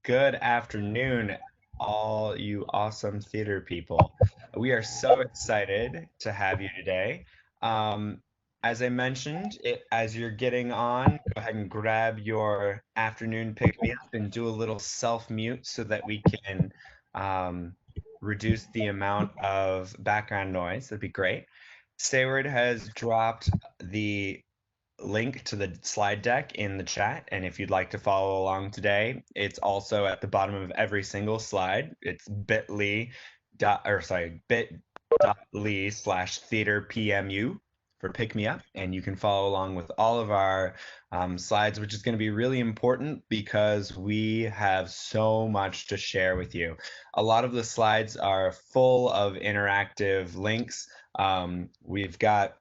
Good afternoon, all you awesome theater people. We are so excited to have you today. Um, as I mentioned, as you're getting on, go ahead and grab your afternoon pick-me-up and do a little self-mute so that we can um, reduce the amount of background noise. That'd be great. Sayward has dropped the link to the slide deck in the chat, and if you'd like to follow along today, it's also at the bottom of every single slide. It's bit.ly/theaterpmu for pick me up, and you can follow along with all of our slides, which is going to be really important because we have so much to share with you. A lot of the slides are full of interactive links. We've got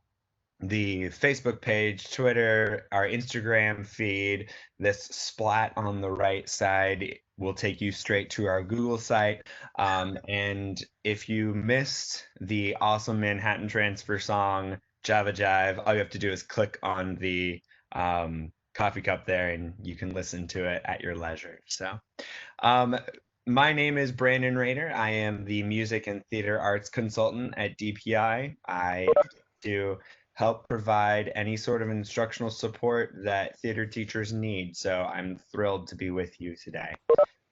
the Facebook page, Twitter, our Instagram feed. This splat on the right side will take you straight to our Google site. And if you missed the awesome Manhattan Transfer song, Java Jive, all you have to do is click on the coffee cup there and you can listen to it at your leisure. So my name is Brandon Rader. I am the Music and Theater Arts Consultant at DPI. I do help provide any sort of instructional support that theater teachers need. So I'm thrilled to be with you today.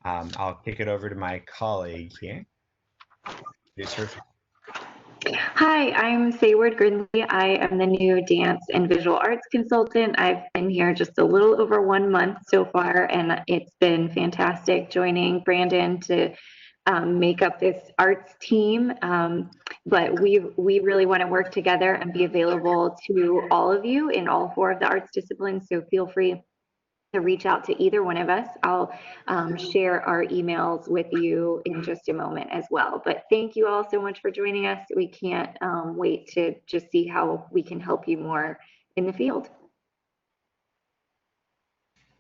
I'll kick it over to my colleague here. Hi, I'm Seymour Grindley. I am the new dance and visual arts consultant. I've been here just a little over 1 month so far, and it's been fantastic joining Brandon to make up this arts team. But we really want to work together and be available to all of you in all 4 of the arts disciplines. So feel free to reach out to either one of us. I'll share our emails with you in just a moment as well. But thank you all so much for joining us. We can't wait to just see how we can help you more in the field.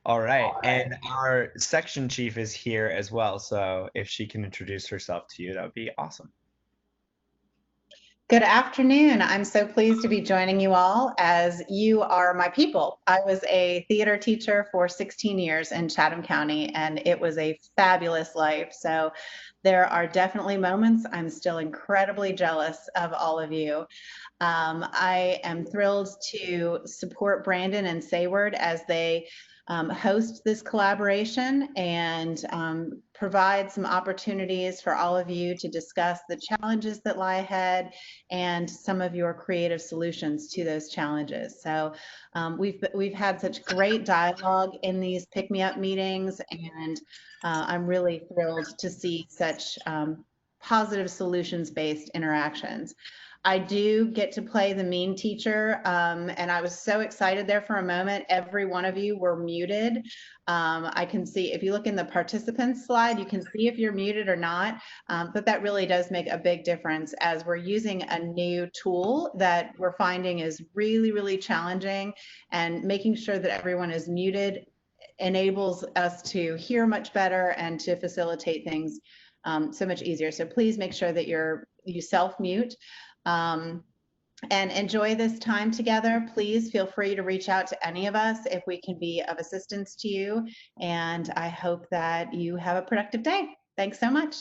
All right, and our section chief is here as well, so if she can introduce herself to you, that would be awesome. Good afternoon. I'm so pleased to be joining you all as you are my people. I was a theater teacher for 16 years in Chatham County, and it was a fabulous life. So there are definitely moments I'm still incredibly jealous of all of you. I am thrilled to support Brandon and Sayward as they host this collaboration and provide some opportunities for all of you to discuss the challenges that lie ahead and some of your creative solutions to those challenges. So we've had such great dialogue in these pick-me-up meetings, and I'm really thrilled to see such positive solutions-based interactions. I do get to play the mean teacher, and I was so excited there for a moment. Every one of you were muted. I can see, if you look in the participants slide, you can see if you're muted or not, but that really does make a big difference as we're using a new tool that we're finding is really, really challenging, and making sure that everyone is muted enables us to hear much better and to facilitate things so much easier. So please make sure that you self-mute. And enjoy this time together. Please feel free to reach out to any of us if we can be of assistance to you. And I hope that you have a productive day. Thanks so much.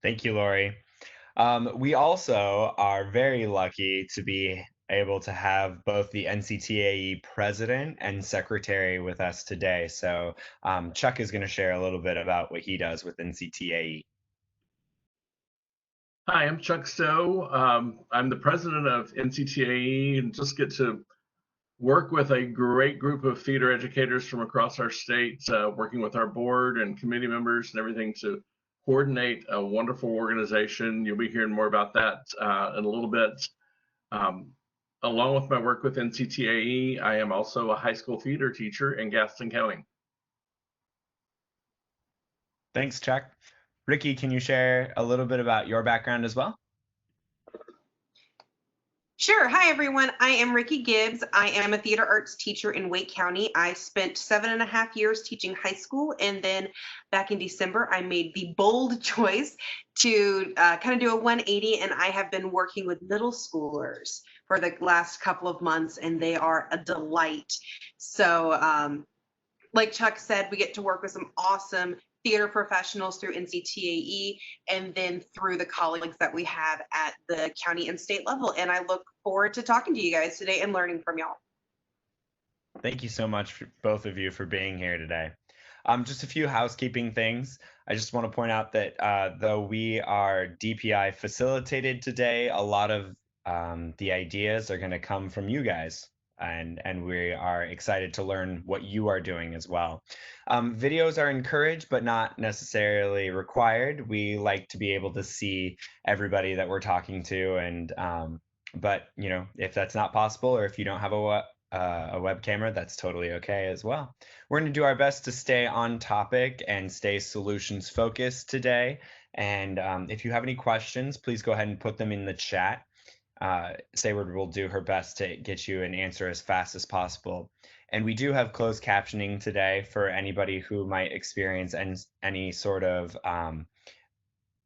Thank you, Lori. We also are very lucky to be able to have both the NCTAE president and secretary with us today. So Chuck is going to share a little bit about what he does with NCTAE. Hi, I'm Chuck Stowe. I'm the president of NCTAE and just get to work with a great group of theater educators from across our state, working with our board and committee members and everything to coordinate a wonderful organization. You'll be hearing more about that in a little bit. Along with my work with NCTAE, I am also a high school theater teacher in Gaston County. Thanks, Chuck. Ricky, can you share a little bit about your background as well? Sure. Hi, everyone. I am Ricky Gibbs. I am a theater arts teacher in Wake County. I spent 7.5 years teaching high school, and then back in December, I made the bold choice to kind of do a 180, and I have been working with middle schoolers for the last couple of months, and they are a delight. So like Chuck said, we get to work with some awesome theater professionals through NCTAE and then through the colleagues that we have at the county and state level. And I look forward to talking to you guys today and learning from y'all. Thank you so much, for both of you, for being here today. Just a few housekeeping things. I just want to point out that though we are DPI facilitated today, a lot of the ideas are going to come from you guys. And we are excited to learn what you are doing as well. Videos are encouraged, but not necessarily required. We like to be able to see everybody that we're talking to, and but you know, if that's not possible, or if you don't have a web camera, that's totally okay as well. We're going to do our best to stay on topic and stay solutions focused today. And if you have any questions, please go ahead and put them in the chat. Seymour will do her best to get you an answer as fast as possible. And we do have closed captioning today for anybody who might experience any sort of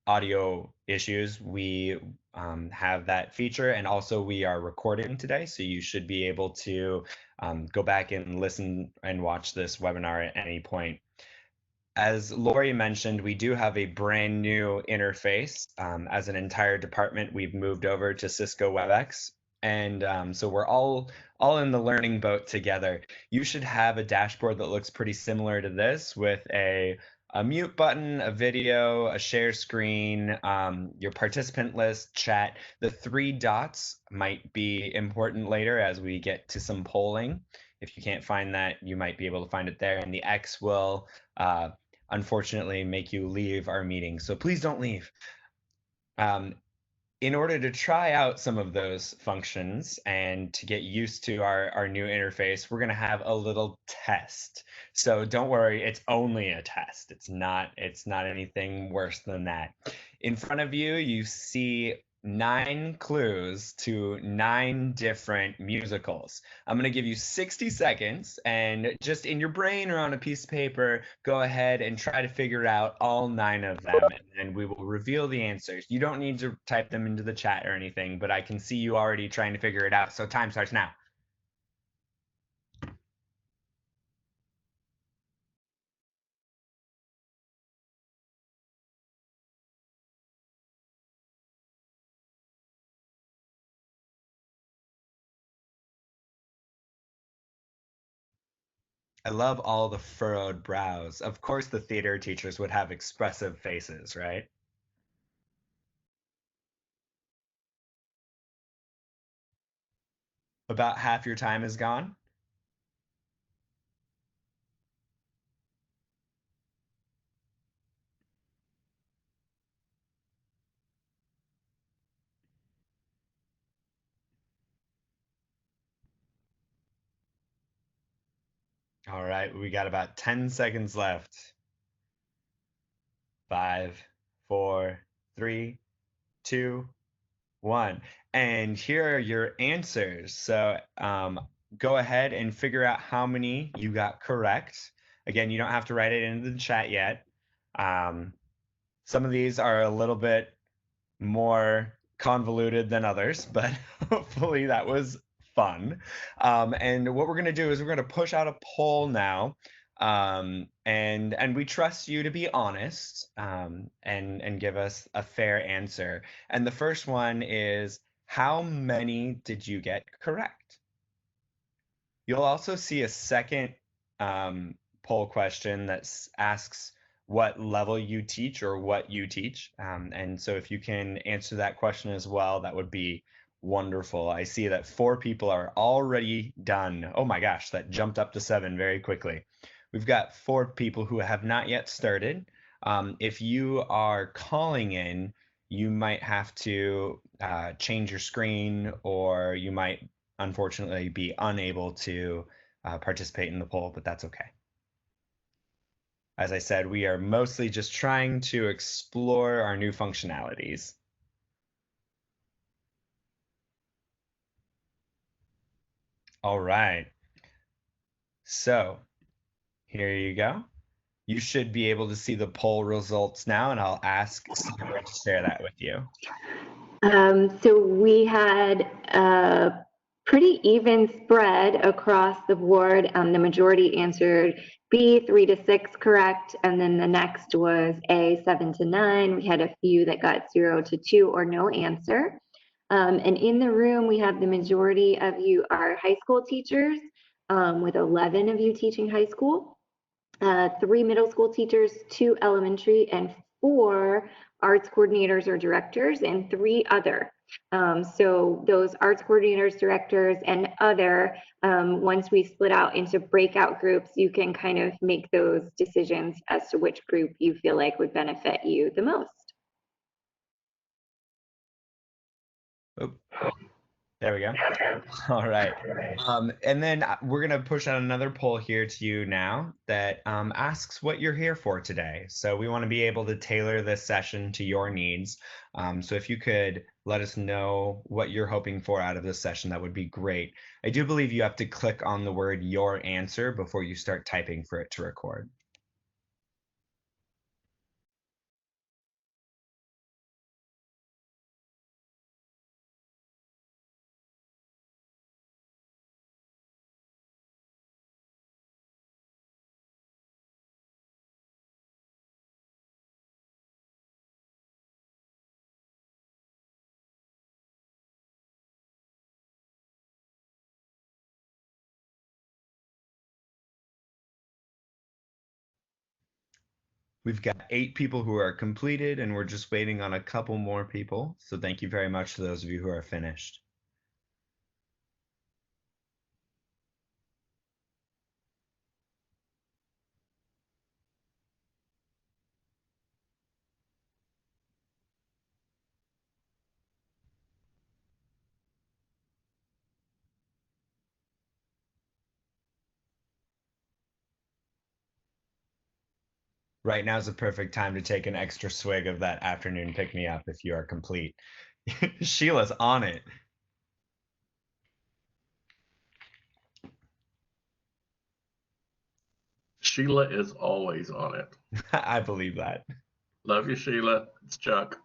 audio issues. We have that feature, and also we are recording today, so you should be able to go back and listen and watch this webinar at any point. As Lori mentioned, we do have a brand new interface. As an entire department, we've moved over to Cisco WebEx, and so we're all in the learning boat together. You should have a dashboard that looks pretty similar to this, with a mute button, a video, a share screen, your participant list, chat. The 3 dots might be important later as we get to some polling. If you can't find that, you might be able to find it there. And the X will unfortunately make you leave our meeting, so please don't leave. In order to try out some of those functions and to get used to our new interface, we're going to have a little test. So don't worry, it's only a test. It's not anything worse than that. In front of you, you see 9 clues to 9 different musicals. I'm going to give you 60 seconds, and just in your brain or on a piece of paper, go ahead and try to figure out all 9 of them, and then we will reveal the answers. You don't need to type them into the chat or anything, but I can see you already trying to figure it out, so time starts now. I love all the furrowed brows. Of course, the theater teachers would have expressive faces, right? About half your time is gone. All right, we got about 10 seconds left. 5, 4, 3, 2, 1. And here are your answers. So go ahead and figure out how many you got correct. Again, you don't have to write it into the chat yet. Some of these are a little bit more convoluted than others, but hopefully that was fun. And what we're going to do is we're going to push out a poll now. And we trust you to be honest and give us a fair answer. And the first one is, how many did you get correct? You'll also see a second poll question that asks what level you teach or what you teach. And so if you can answer that question as well, that would be wonderful. I see that 4 people are already done. Oh my gosh, that jumped up to 7 very quickly. We've got 4 people who have not yet started. If you are calling in, you might have to change your screen, or you might unfortunately be unable to participate in the poll, but that's okay. As I said, we are mostly just trying to explore our new functionalities. All right. So here you go. You should be able to see the poll results now, and I'll ask Seymour to share that with you. So we had pretty even spread across the board. The majority answered B, 3 to 6 correct, and then the next was A, 7 to 9. We had a few that got 0 to 2 or no answer. And in the room, we have the majority of you are high school teachers, with 11 of you teaching high school, 3 middle school teachers, 2 elementary, and 4 arts coordinators or directors, and 3 other. So those arts coordinators, directors, and other, once we split out into breakout groups, you can kind of make those decisions as to which group you feel like would benefit you the most. Oh, there we go. All right. And then we're going to push out another poll here to you now that asks what you're here for today. So we want to be able to tailor this session to your needs. So if you could let us know what you're hoping for out of this session, that would be great. I do believe you have to click on the word "your answer" before you start typing for it to record. We've got 8 people who are completed, and we're just waiting on a couple more people. So thank you very much to those of you who are finished. Right now is the perfect time to take an extra swig of that afternoon pick-me-up if you are complete. Sheila's on it. Sheila is always on it. I believe that. Love you, Sheila. It's Chuck.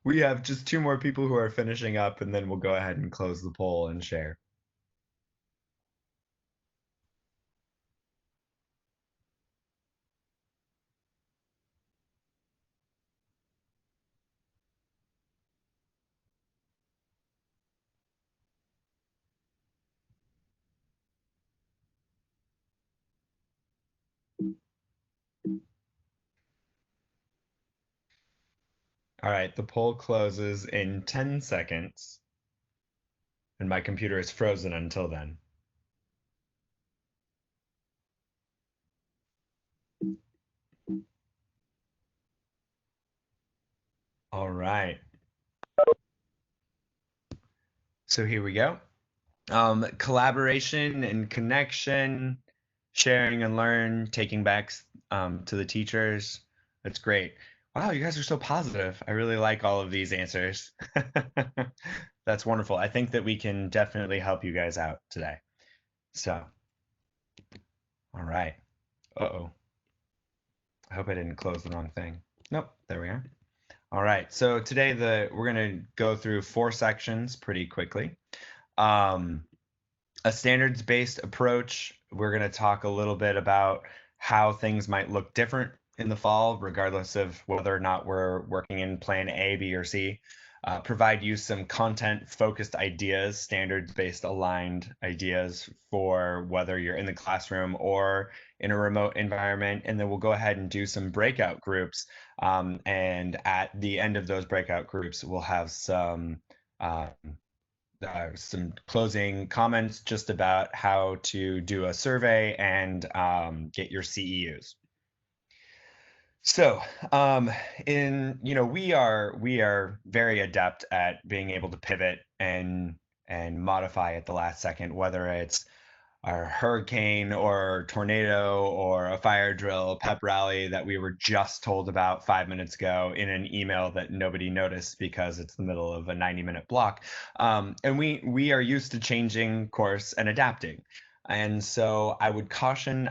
We have just 2 more people who are finishing up, and then we'll go ahead and close the poll and share. All right, the poll closes in 10 seconds, and my computer is frozen until then. All right. So here we go. Collaboration and connection, sharing and learn, taking back to the teachers. That's great. Wow, you guys are so positive. I really like all of these answers. That's wonderful. I think that we can definitely help you guys out today. So, all right. Uh-oh. I hope I didn't close the wrong thing. Nope, there we are. All right, so today we're gonna go through 4 sections pretty quickly. A standards-based approach. We're going to talk a little bit about how things might look different in the fall, regardless of whether or not we're working in plan A, B, or C. Provide you some content-focused ideas, standards-based aligned ideas for whether you're in the classroom or in a remote environment. And then we'll go ahead and do some breakout groups. And at the end of those breakout groups, we'll have some closing comments just about how to do a survey and get your CEUs. So, we are very adept at being able to pivot and modify at the last second, whether it's a hurricane or tornado or a fire drill, pep rally that we were just told about 5 minutes ago in an email that nobody noticed because it's the middle of a 90-minute block. And we are used to changing course and adapting. And so I would caution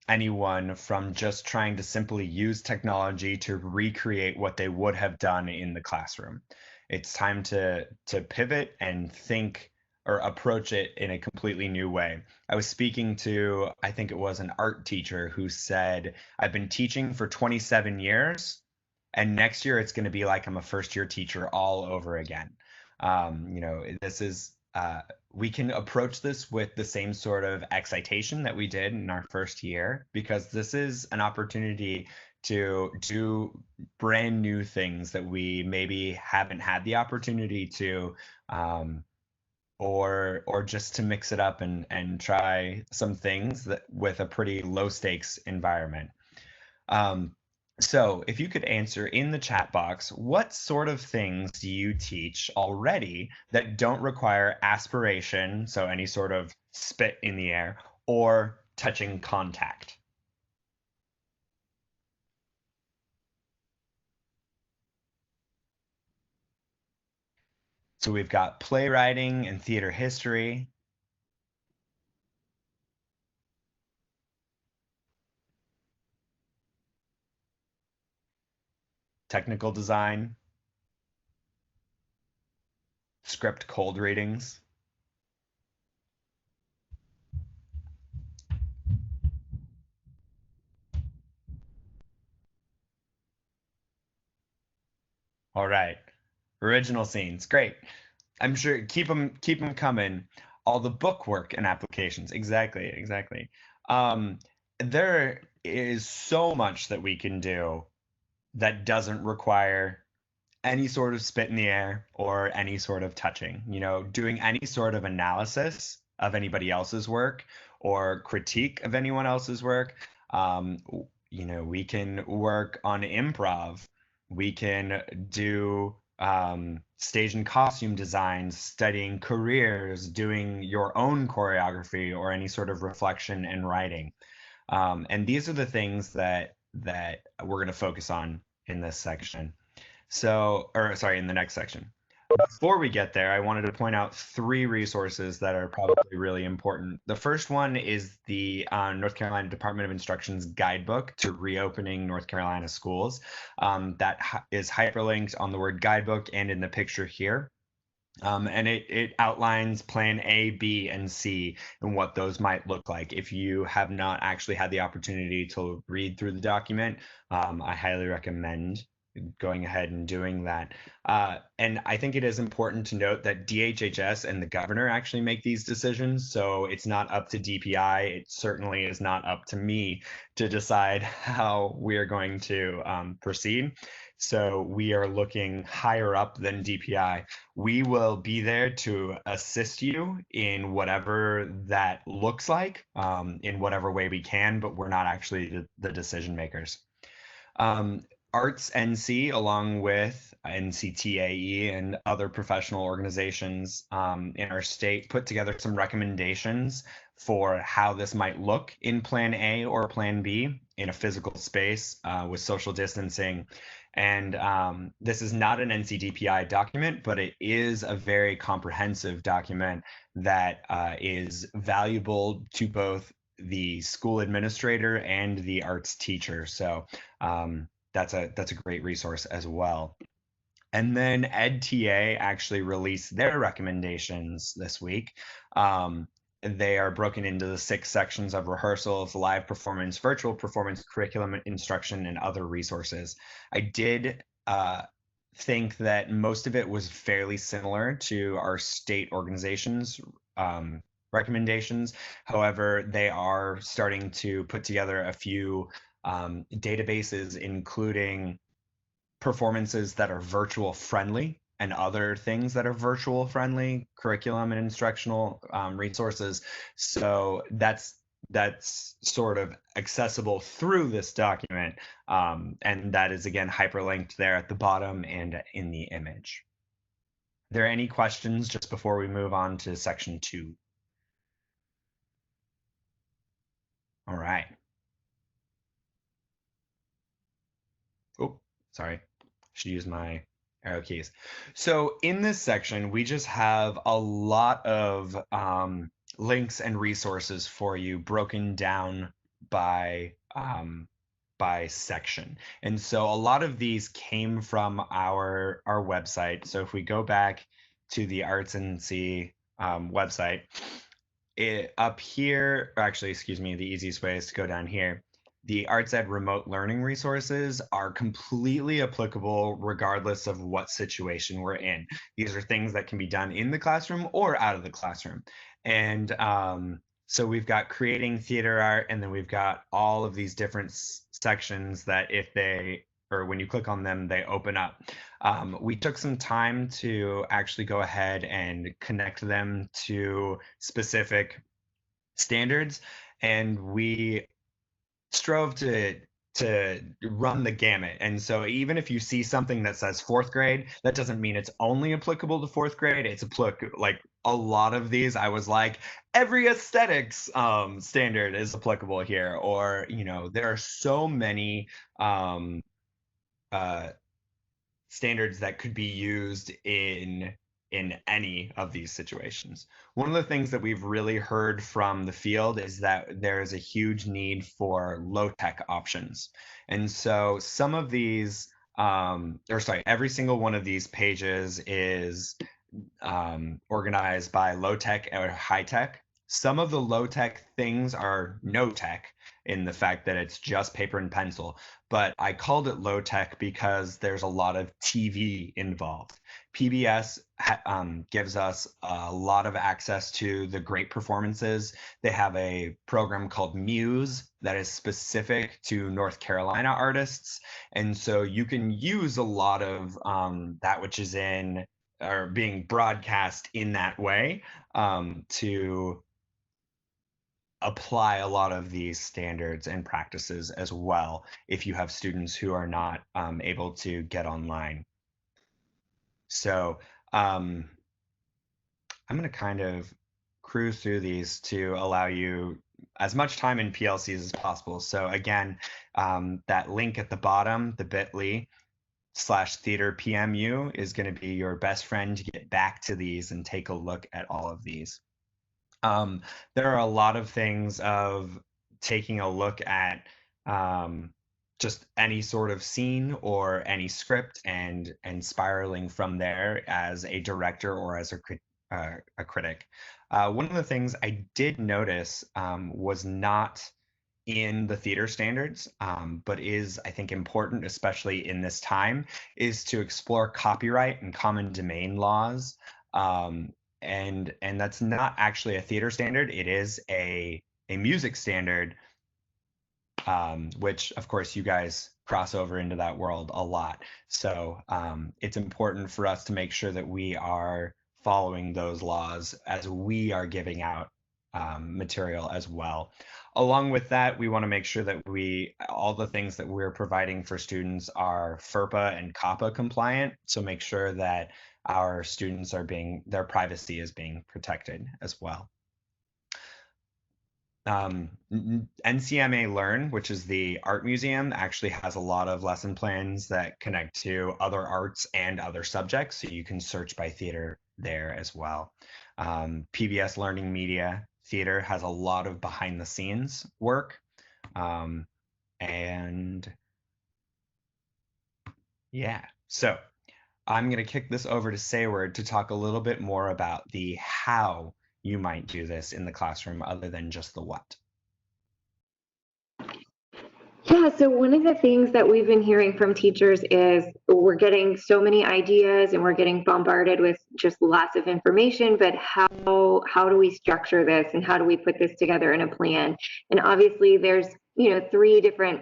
anyone from just trying to simply use technology to recreate what they would have done in the classroom. It's time to pivot and think or approach it in a completely new way. I was speaking to, I think it was an art teacher who said, I've been teaching for 27 years, and next year it's going to be like I'm a first year teacher all over again. This is, we can approach this with the same sort of excitation that we did in our first year, because this is an opportunity to do brand new things that we maybe haven't had the opportunity to, or just to mix it up and try some things that with a pretty low stakes environment. So if you could answer in the chat box, what sort of things do you teach already that don't require aspiration, so any sort of spit in the air, or touching contact? So we've got playwriting and theater history, technical design, script cold readings. All right. Original scenes. Great. I'm sure keep them coming. All the book work and applications. Exactly, exactly. There is so much that we can do that doesn't require any sort of spit in the air or any sort of touching. Doing any sort of analysis of anybody else's work or critique of anyone else's work. We can work on improv. We can do stage and costume designs, studying careers, doing your own choreography or any sort of reflection and writing. And these are the things that we're going to focus on in this section. In the next section. Before we get there, I wanted to point out 3 resources that are probably really important. The first one is the North Carolina Department of Instruction's guidebook to reopening North Carolina schools. That is hyperlinked on the word guidebook and in the picture here. And it outlines plan A, B, and C and what those might look like. If you have not actually had the opportunity to read through the document, I highly recommend going ahead and doing that. And I think it is important to note that DHHS and the governor actually make these decisions. So it's not up to DPI. It certainly is not up to me to decide how we are going to proceed. So we are looking higher up than DPI. We will be there to assist you in whatever that looks like, in whatever way we can, but we're not actually the decision makers. Arts NC, along with NCTAE and other professional organizations in our state, put together some recommendations for how this might look in Plan A or Plan B in a physical space with social distancing. And this is not an NCDPI document, but it is a very comprehensive document that is valuable to both the school administrator and the arts teacher. So that's a great resource as well. And then Edta actually released their recommendations this week. They are broken into the 6 sections of rehearsals, live performance, virtual performance, curriculum instruction, and other resources. I did think that most of it was fairly similar to our state organizations' recommendations. However, they are starting to put together a few databases, including performances that are virtual friendly and other things that are virtual friendly, curriculum and instructional resources. So that's sort of accessible through this document. And that is, again, hyperlinked there at the bottom and in the image. Are there any questions just before we move on to section 2? All right. Oh, sorry. Should use my arrow keys. So in this section, we just have a lot of links and resources for you broken down by by section. And so a lot of these came from our website. So if we go back to the Arts NC website, up here, or actually, excuse me, the easiest way is to go down here. The Arts Ed remote learning resources are completely applicable regardless of what situation we're in. These are things that can be done in the classroom or out of the classroom. And so we've got creating theater art, and then we've got all of these different sections that if they, or when you click on them, they open up. We took some time to actually go ahead and connect them to specific standards, and we strove to run the gamut. And so even if you see something that says fourth grade, that doesn't mean it's only applicable to fourth grade. It's like a lot of these, I was like, every aesthetics standard is applicable here, or there are so many standards that could be used in any of these situations. One of the things that we've really heard from the field is that there is a huge need for low-tech options. And so some of these, every single one of these pages is organized by low-tech or high-tech. Some of the low-tech things are no-tech in the fact that it's just paper and pencil, but I called it low-tech because there's a lot of TV involved. PBS gives us a lot of access to the great performances. They have a program called Muse that is specific to North Carolina artists, and so you can use a lot of that which is in or being broadcast in that way to apply a lot of these standards and practices as well if you have students who are not able to get online. So I'm going to kind of cruise through these to allow you as much time in PLCs as possible. So again, that link at the bottom, the bit.ly/theaterpmu is going to be your best friend to get back to these and take a look at all of these. There are a lot of things of taking a look at just any sort of scene or any script and spiraling from there as a director or as a critic. One of the things I did notice was not in the theater standards, but is, I think, important, especially in this time, is to explore copyright and common domain laws. And that's not actually a theater standard. It is a music standard, which of course you guys cross over into that world a lot. So it's important for us to make sure that we are following those laws as we are giving out material as well. Along with that, we want to make sure that all the things that we're providing for students are FERPA and COPPA compliant. So make sure that our students their privacy is being protected as well. NCMA Learn, which is the art museum, actually has a lot of lesson plans that connect to other arts and other subjects, so you can search by theater there as well. PBS Learning Media Theater has a lot of behind the scenes work. And yeah, so I'm going to kick this over to Seymour to talk a little bit more about the how you might do this in the classroom other than just the what. Yeah, so one of the things that we've been hearing from teachers is we're getting so many ideas and we're getting bombarded with just lots of information, but how do we structure this and how do we put this together in a plan? And obviously there's, 3 different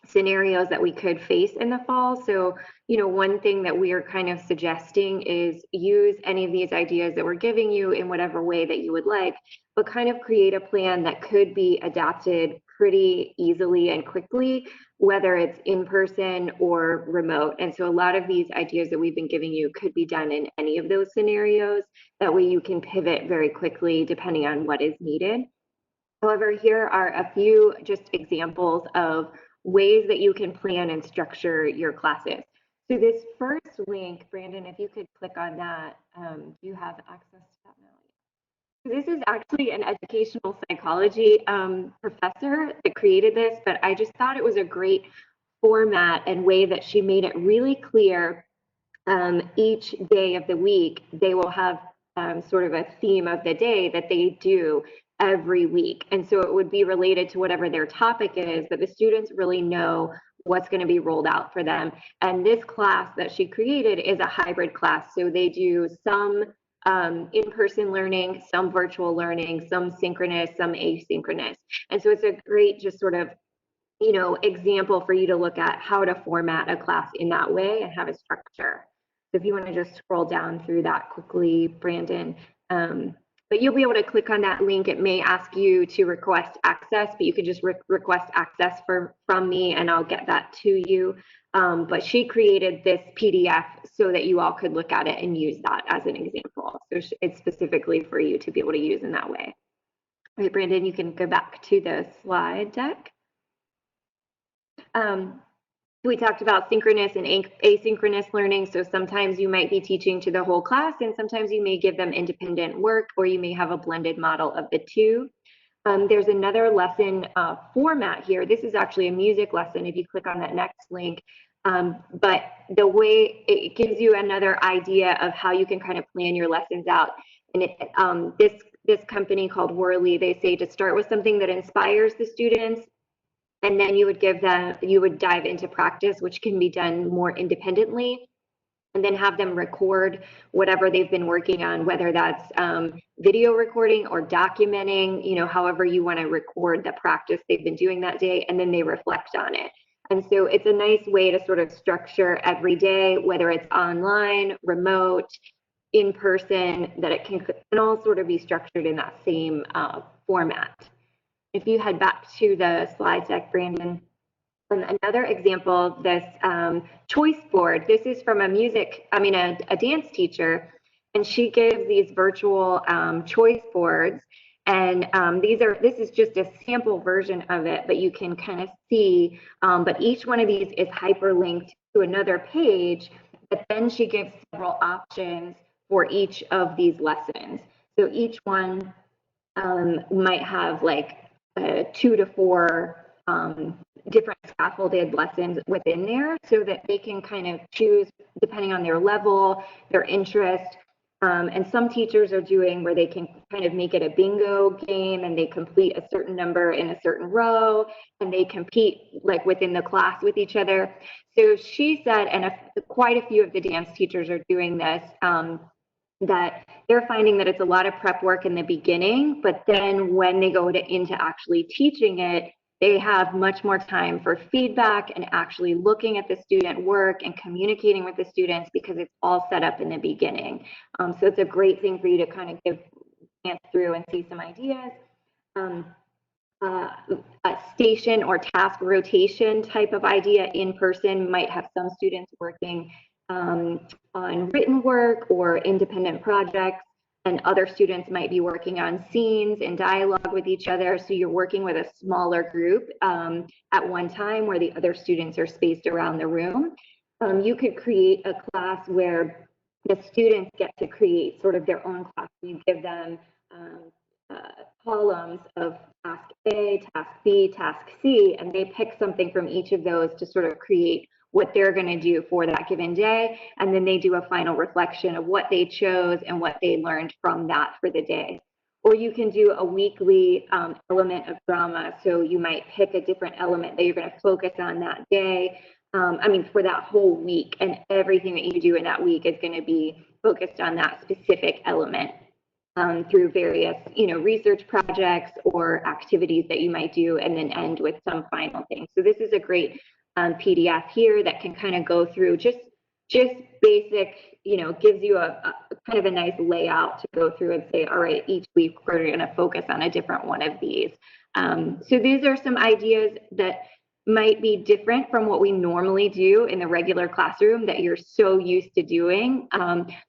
scenarios that we could face in the fall. So, one thing that we are kind of suggesting is use any of these ideas that we're giving you in whatever way that you would like, but kind of create a plan that could be adapted pretty easily and quickly, whether it's in person or remote. And so a lot of these ideas that we've been giving you could be done in any of those scenarios. That way you can pivot very quickly depending on what is needed. However, here are a few just examples of ways that you can plan and structure your classes. So this first link, Brandon, if you could click on that, do you have access to that now? This is actually an educational psychology professor that created this, but I just thought it was a great format and way that she made it really clear. Each day of the week, they will have sort of a theme of the day that they do every week. And so it would be related to whatever their topic is, but the students really know what's going to be rolled out for them. And this class that she created is a hybrid class. So they do some in-person learning, some virtual learning, some synchronous, some asynchronous. And so it's a great just sort of example for you to look at how to format a class in that way and have a structure. So if you want to just scroll down through that quickly, Brandon, but you'll be able to click on that link. It may ask you to request access, but you could just request access from me and I'll get that to you. But she created this PDF so that you all could look at it and use that as an example. So it's specifically for you to be able to use in that way. All right, Brandon, you can go back to the slide deck. We talked about synchronous and asynchronous learning. So sometimes you might be teaching to the whole class and sometimes you may give them independent work, or you may have a blended model of the two. There's another lesson format here. This is actually a music lesson if you click on that next link. But the way it gives you another idea of how you can kind of plan your lessons out. And this company called Worley, they say to start with something that inspires the students, and then you would dive into practice, which can be done more independently, and then have them record whatever they've been working on, whether that's video recording or documenting, however you want to record the practice they've been doing that day, and then they reflect on it. And so it's a nice way to sort of structure every day, whether it's online, remote, in person, that it can all sort of be structured in that same format. If you head back to the slide deck, Brandon, another example, this choice board. This is from a dance teacher, and she gives these virtual choice boards. And this is just a sample version of it, but you can kind of see, but each one of these is hyperlinked to another page, but then she gives several options for each of these lessons. So each one might have like 2 to 4 different scaffolded lessons within there, so that they can kind of choose depending on their level, their interest. And some teachers are doing where they can kind of make it a bingo game and they complete a certain number in a certain row and they compete like within the class with each other. So she said, and quite a few of the dance teachers are doing this, that they're finding that it's a lot of prep work in the beginning, but then when they go into actually teaching it, they have much more time for feedback and actually looking at the student work and communicating with the students, because it's all set up in the beginning. So it's a great thing for you to kind of glance through and see some ideas. A station or task rotation type of idea in person might have some students working on written work or independent projects, and other students might be working on scenes and dialogue with each other. So you're working with a smaller group at one time where the other students are spaced around the room. You could create a class where the students get to create sort of their own class. You give them columns of task A, task B, task C, and they pick something from each of those to sort of create what they're going to do for that given day. And then they do a final reflection of what they chose and what they learned from that for the day. Or you can do a weekly element of drama. So you might pick a different element that you're going to focus on that day. For that whole week, and everything that you do in that week is going to be focused on that specific element through various, research projects or activities that you might do, and then end with some final thing. So this is a great PDF here that can kind of go through just basic, gives you a kind of a nice layout to go through and say, all right, each week we're going to focus on a different one of these. So these are some ideas that might be different from what we normally do in the regular classroom that you're so used to doing.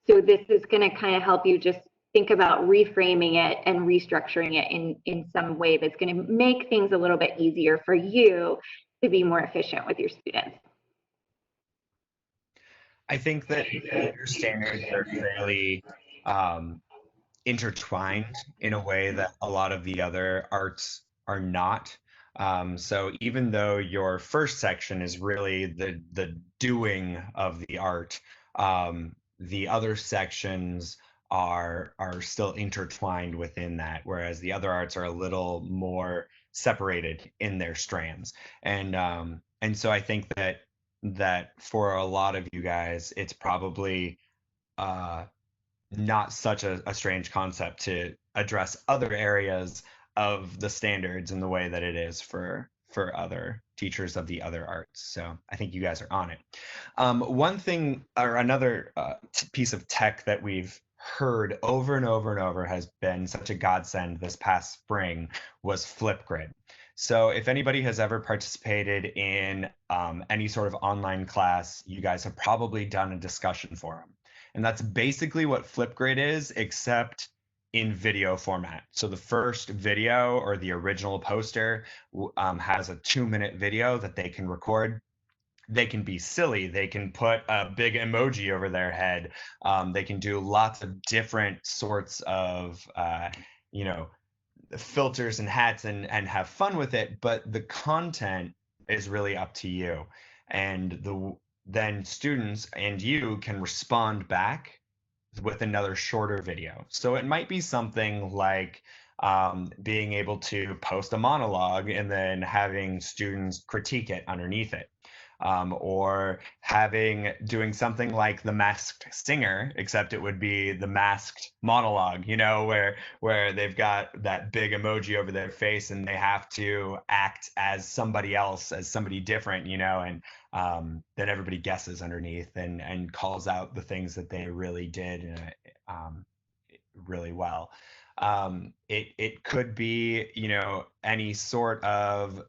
So this is going to kind of help you just think about reframing it and restructuring it in some way that's going to make things a little bit easier for you to be more efficient with your students. I think that your standards are fairly intertwined in a way that a lot of the other arts are not. So even though your first section is really the doing of the art, the other sections are still intertwined within that, whereas the other arts are a little more separated in their strands. And so I think that for a lot of you guys, it's probably uh, not such a strange concept to address other areas of the standards in the way that it is for other teachers of the other arts. So I think you guys are on it. One thing or another piece of tech that we've heard over and over and over has been such a godsend this past spring was Flipgrid. So if anybody has ever participated in any sort of online class, you guys have probably done a discussion forum. And that's basically what Flipgrid is, except in video format. So the first video or the original poster has a 2-minute video that they can record. They can be silly. They can put a big emoji over their head. They can do lots of different sorts of, filters and hats and have fun with it. But the content is really up to you. And then students and you can respond back with another shorter video. So it might be something like being able to post a monologue and then having students critique it underneath it. Or doing something like The Masked Singer, except it would be the masked monologue, where they've got that big emoji over their face and they have to act as somebody else, as somebody different, and then everybody guesses underneath and calls out the things that they really did really well. It could be, any sort of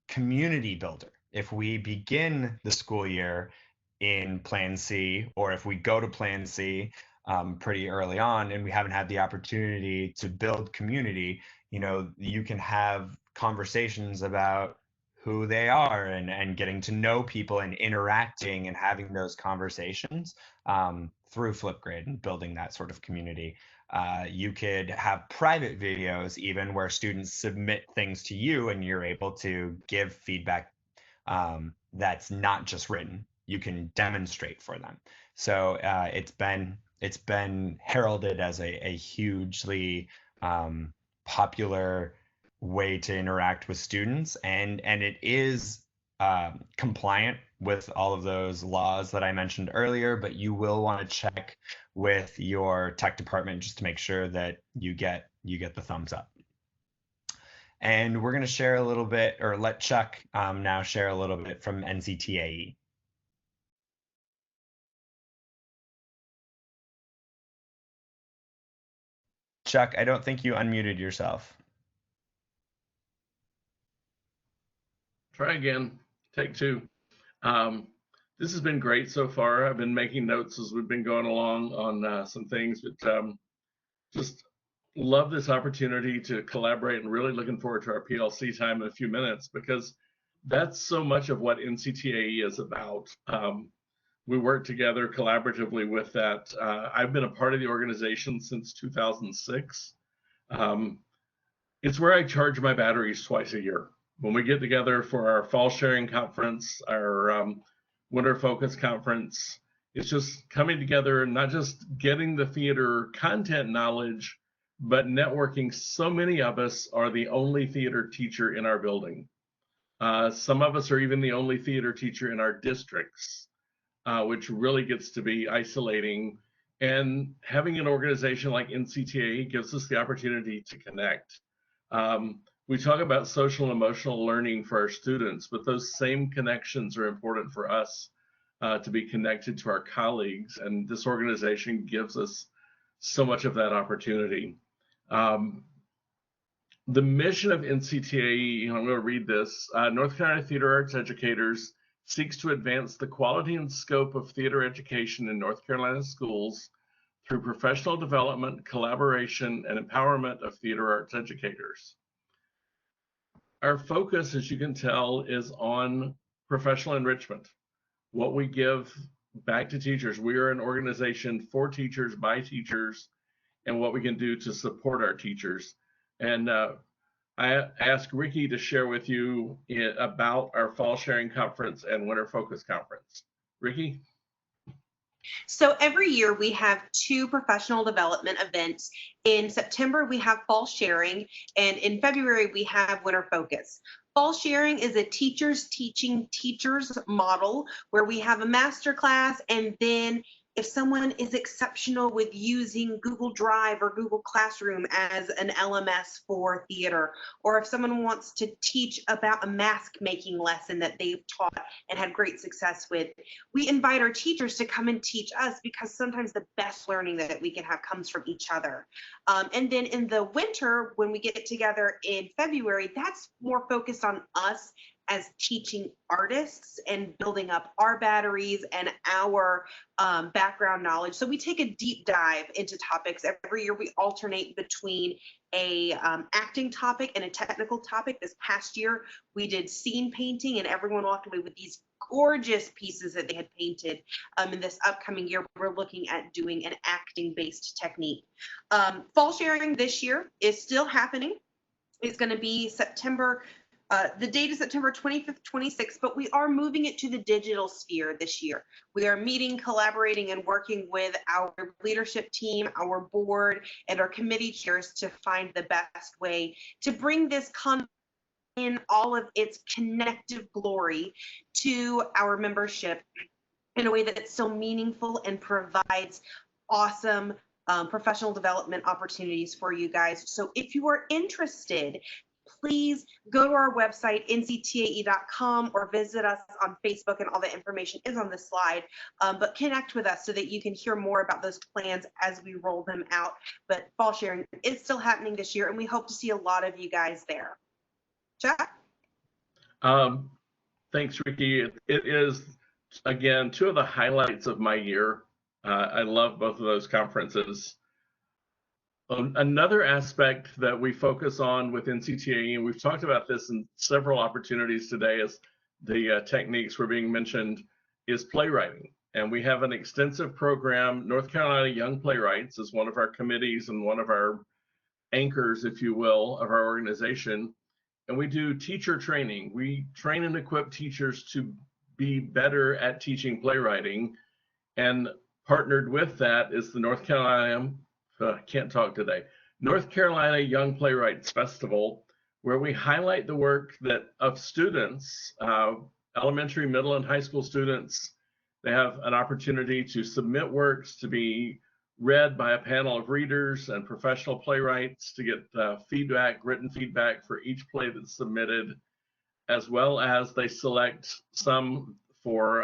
community builder. If we begin the school year in Plan C, or if we go to Plan C pretty early on and we haven't had the opportunity to build community, you can have conversations about who they are and getting to know people and interacting and having those conversations through Flipgrid and building that sort of community. You could have private videos even where students submit things to you and you're able to give feedback that's not just written. You can demonstrate for them. So it's been heralded as a hugely popular way to interact with students, and it is compliant with all of those laws that I mentioned earlier, but you will want to check with your tech department just to make sure that you get the thumbs up. And we're going to share a little bit, or let Chuck now share a little bit from NCTAE. Chuck, I don't think you unmuted yourself. Try again. Take two. This has been great so far. I've been making notes as we've been going along on some things, but just love this opportunity to collaborate and really looking forward to our PLC time in a few minutes, because that's so much of what NCTAE is about. We work together collaboratively with that. I've been a part of the organization since 2006. It's where I charge my batteries twice a year. When we get together for our fall sharing conference, our winter focus conference, it's just coming together and not just getting the theater content knowledge, but networking. So many of us are the only theater teacher in our building. Some of us are even the only theater teacher in our districts, which really gets to be isolating. And having an organization like NCTAE gives us the opportunity to connect. We talk about social and emotional learning for our students, but those same connections are important for us to be connected to our colleagues. And this organization gives us so much of that opportunity. The mission of NCTAE, I'm going to read this, North Carolina Theater Arts Educators seeks to advance the quality and scope of theater education in North Carolina schools through professional development, collaboration, and empowerment of theater arts educators. Our focus, as you can tell, is on professional enrichment, what we give back to teachers. We are an organization for teachers, by teachers, and what we can do to support our teachers. And I asked Ricky to share with you about our Fall Sharing Conference and Winter Focus Conference. Ricky? So every year we have 2 professional development events. In September, we have Fall Sharing, and in February, we have Winter Focus. Fall Sharing is a teachers teaching teachers model where we have a master class, and then if someone is exceptional with using Google Drive or Google Classroom as an LMS for theater, or if someone wants to teach about a mask making lesson that they've taught and had great success with, we invite our teachers to come and teach us, because sometimes the best learning that we can have comes from each other. And then in the winter, when we get together in February, that's more focused on us as teaching artists and building up our batteries and our background knowledge. So we take a deep dive into topics. Every year we alternate between a acting topic and a technical topic. This past year we did scene painting, and everyone walked away with these gorgeous pieces that they had painted. In this upcoming year, we're looking at doing an acting-based technique. Fall Sharing this year is still happening. It's going to be September. The date is September 25th, 26th, but we are moving it to the digital sphere this year. We are meeting, collaborating, and working with our leadership team, our board, and our committee chairs to find the best way to bring this content in all of its connective glory to our membership in a way that it's still meaningful and provides awesome professional development opportunities for you guys. So if you are interested, please go to our website, nctae.com, or visit us on Facebook, and all the information is on the slide. But connect with us so that you can hear more about those plans as we roll them out. But Fall Sharing is still happening this year, and we hope to see a lot of you guys there. Chuck? Thanks, Ricky. It is, again, 2 of the highlights of my year. I love both of those conferences. Another aspect that we focus on with NCTAE, and we've talked about this in several opportunities today as the techniques were being mentioned, is playwriting. And we have an extensive program. North Carolina Young Playwrights is one of our committees and one of our anchors, if you will, of our organization. And we do teacher training. We train and equip teachers to be better at teaching playwriting. And partnered with that is the North Carolina Young Playwrights Festival, where we highlight the work of students, elementary, middle, and high school students. They have an opportunity to submit works to be read by a panel of readers and professional playwrights to get feedback, written feedback for each play that's submitted, as well as they select some for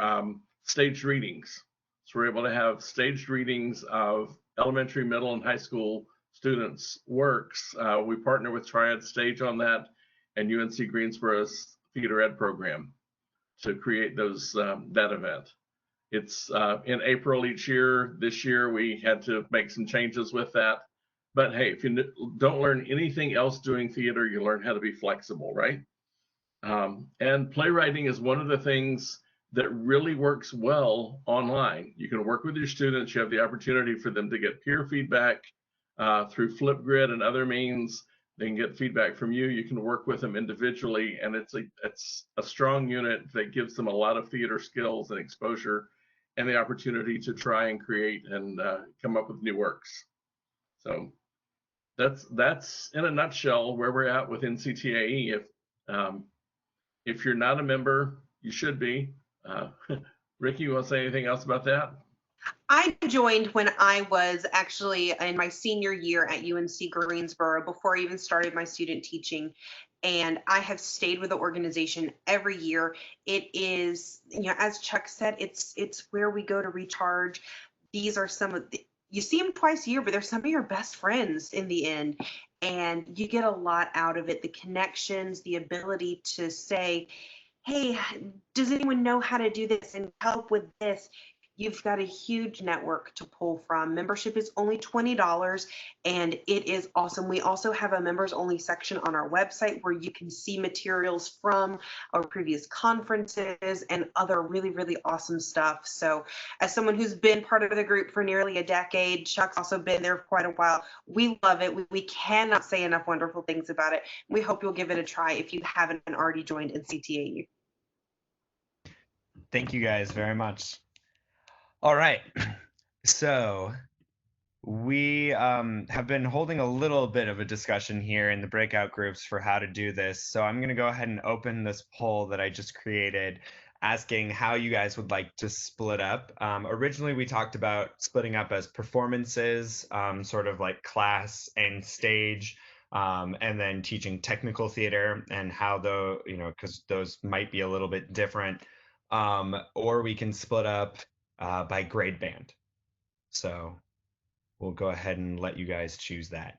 staged readings. So we're able to have staged readings of elementary, middle, and high school students' works. We partner with Triad Stage on that, and UNC Greensboro's Theater Ed program to create those that event. It's in April each year. This year we had to make some changes with that. But hey, if you don't learn anything else doing theater, you learn how to be flexible, right? And playwriting is one of the things that really works well online. You can work with your students. You have the opportunity for them to get peer feedback through Flipgrid and other means. They can get feedback from you. You can work with them individually, and it's a strong unit that gives them a lot of theater skills and exposure and the opportunity to try and create and come up with new works. So that's in a nutshell where we're at with NCTAE. If you're not a member, you should be. Ricky, you want to say anything else about that? I joined when I was actually in my senior year at UNC Greensboro, before I even started my student teaching. And I have stayed with the organization every year. It is, as Chuck said, it's where we go to recharge. These are some of you see them twice a year, but they're some of your best friends in the end. And you get a lot out of it, the connections, the ability to say, hey, does anyone know how to do this and help with this? you've got a huge network to pull from. Membership is only $20 and it is awesome. We also have a members only section on our website where you can see materials from our previous conferences and other really, really awesome stuff. So as someone who's been part of the group for nearly a decade, Chuck's also been there for quite a while. We love it. We cannot say enough wonderful things about it. We hope you'll give it a try if you haven't already joined NCTAE. Thank you guys very much. All right. So we have been holding a little bit of a discussion here in the breakout groups for how to do this. So I'm going to go ahead and open this poll that I just created, asking how you guys would like to split up. Originally, we talked about splitting up as performances, sort of like class and stage, and then teaching technical theater and how because those might be a little bit different. Or we can split up by grade band. So we'll go ahead and let you guys choose that.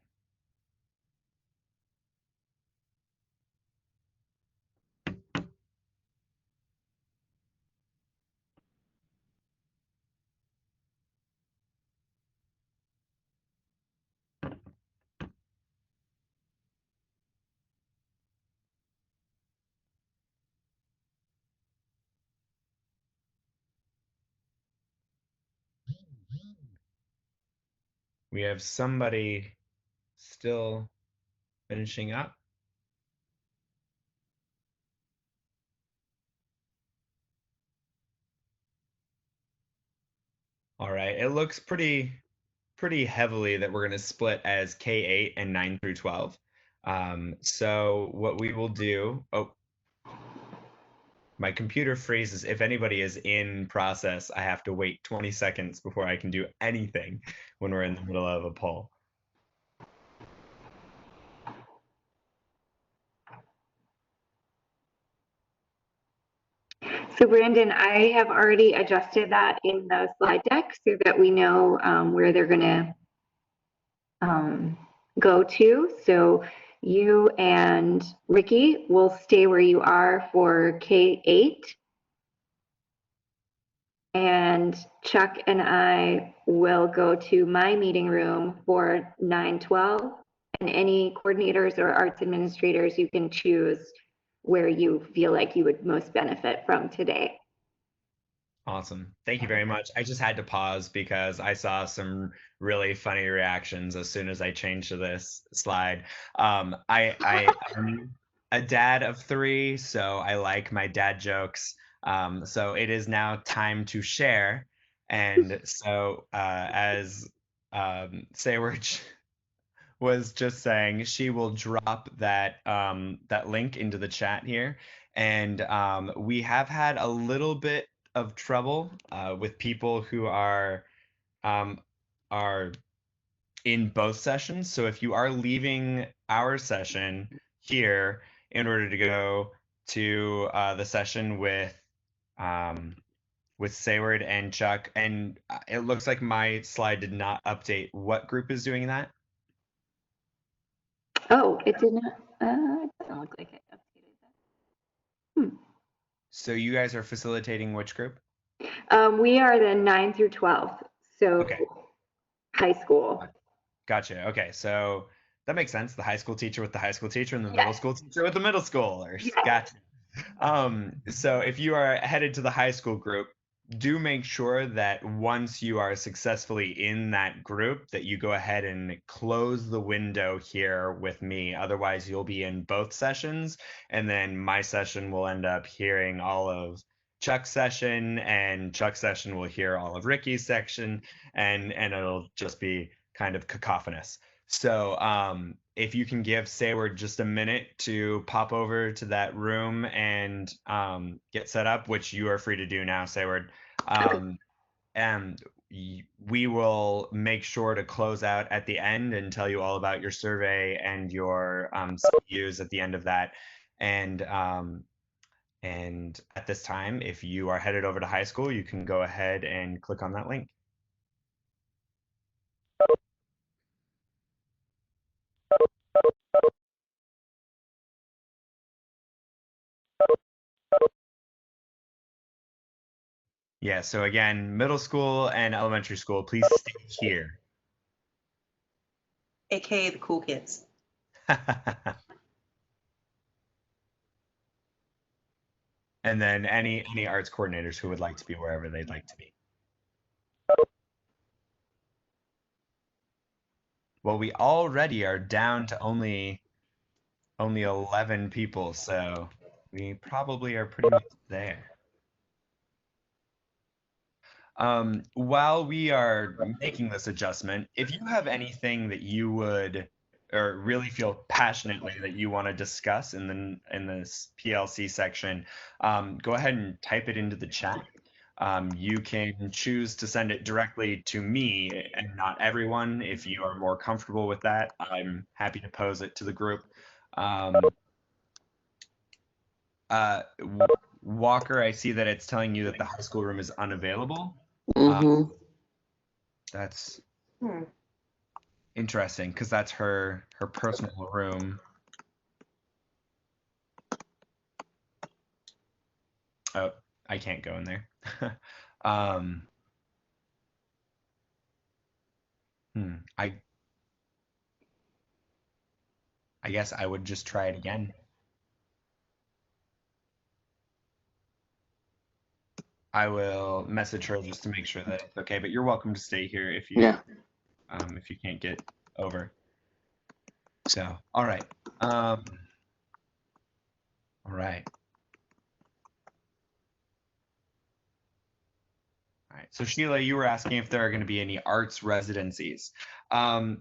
We have somebody still finishing up. All right, it looks pretty heavily that we're going to split as K8 and 9 through 12. So what we will do, my computer freezes. If anybody is in process, I have to wait 20 seconds before I can do anything when we're in the middle of a poll. So Brandon, I have already adjusted that in the slide deck so that we know where they're going to go to. So you and Ricky will stay where you are for K8. And Chuck and I will go to my meeting room for 9-12. And any coordinators or arts administrators, you can choose where you feel like you would most benefit from today. Awesome. Thank you very much. I just had to pause because I saw some really funny reactions as soon as I changed to this slide. I am a dad of 3, so I like my dad jokes. So it is now time to share. And so as Sayward was just saying, she will drop that that link into the chat here. And we have had a little bit of trouble with people who are in both sessions. So if you are leaving our session here in order to go to the session with Sayward and Chuck, and it looks like my slide did not update. What group is doing that? Oh, it did not. It doesn't look like it updated that. So you guys are facilitating which group? We are the 9 through 12, so Okay. high school. Gotcha. Okay, so that makes sense. The high school teacher with the high school teacher and the Yes. middle school teacher with the middle schoolers. Yes. Gotcha. So if you are headed to the high school group, do make sure that once you are successfully in that group that you go ahead and close the window here with me. Otherwise, you'll be in both sessions, and then my session will end up hearing all of Chuck's session, and Chuck's session will hear all of Ricky's section, and it'll just be kind of cacophonous. So if you can give Sayward just a minute to pop over to that room and get set up, which you are free to do now, Sayward, and we will make sure to close out at the end and tell you all about your survey and your CUs at the end of that. And at this time, if you are headed over to high school, you can go ahead and click on that link. Yeah, so again, middle school and elementary school, please stay here. AKA the cool kids. And then any arts coordinators who would like to be wherever they'd like to be. Well, we already are down to only 11 people, so we probably are pretty much there. While we are making this adjustment, if you have anything that you would or really feel passionately that you want to discuss in this PLC section, go ahead and type it into the chat. You can choose to send it directly to me and not everyone. If you are more comfortable with that, I'm happy to pose it to the group. Walker, I see that it's telling you that the high school room is unavailable. That's interesting because that's her personal room. Oh, I can't go in there. I guess I would just try it again. I will message her just to make sure that it's okay, but you're welcome to stay here if you can't get over. So, all right. All right. All right. So Sheila, you were asking if there are going to be any arts residencies. As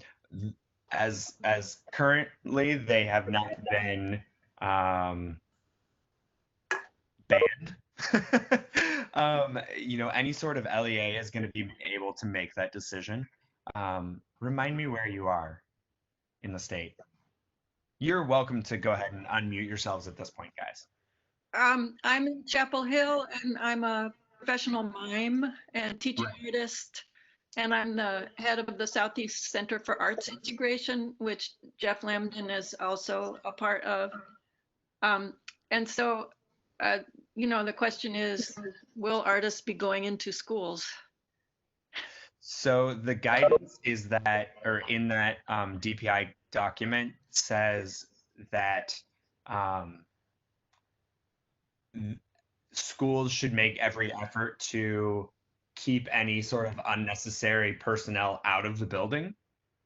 currently, they have not been banned. Any sort of LEA is going to be able to make that decision. Remind me where you are in the state. You're welcome to go ahead and unmute yourselves at this point, guys. I'm in Chapel Hill, and I'm a professional mime and teaching artist, and I'm the head of the Southeast Center for Arts Integration, which Jeff Lambden is also a part of. And so, the question is, will artists be going into schools? So the guidance is that, or in that DPI document says that schools should make every effort to keep any sort of unnecessary personnel out of the building.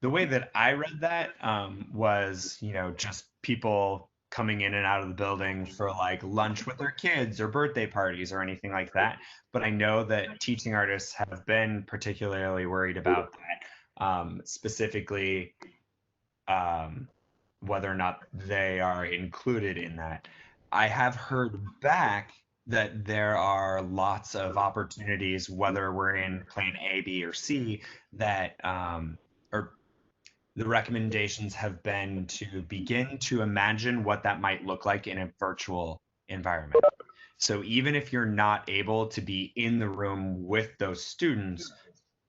The way that I read that was, just people coming in and out of the building for like lunch with their kids or birthday parties or anything like that. But I know that teaching artists have been particularly worried about that, specifically whether or not they are included in that. I have heard back that there are lots of opportunities, whether we're in plan A, B, or C, that or the recommendations have been to begin to imagine what that might look like in a virtual environment. So even if you're not able to be in the room with those students,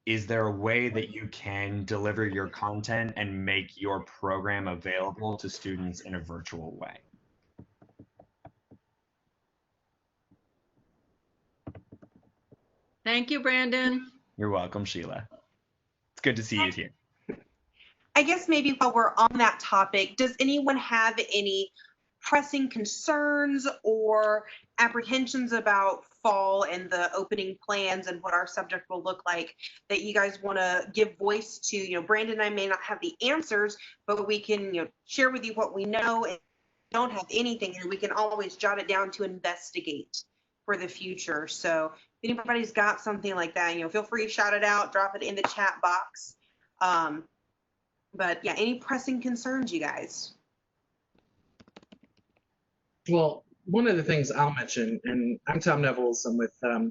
is there a way that you can deliver your content and make your program available to students in a virtual way? Thank you, Brandon. You're welcome, Sheila. It's good to see you here. I guess maybe while we're on that topic, does anyone have any pressing concerns or apprehensions about fall and the opening plans and what our subject will look like that you guys want to give voice to? Brandon and I may not have the answers, but we can, share with you what we know, and don't have anything, and we can always jot it down to investigate for the future. So if anybody's got something like that, feel free to shout it out, drop it in the chat box. But yeah, any pressing concerns, you guys? Well, one of the things I'll mention, and I'm Tom Nevels, I'm with A+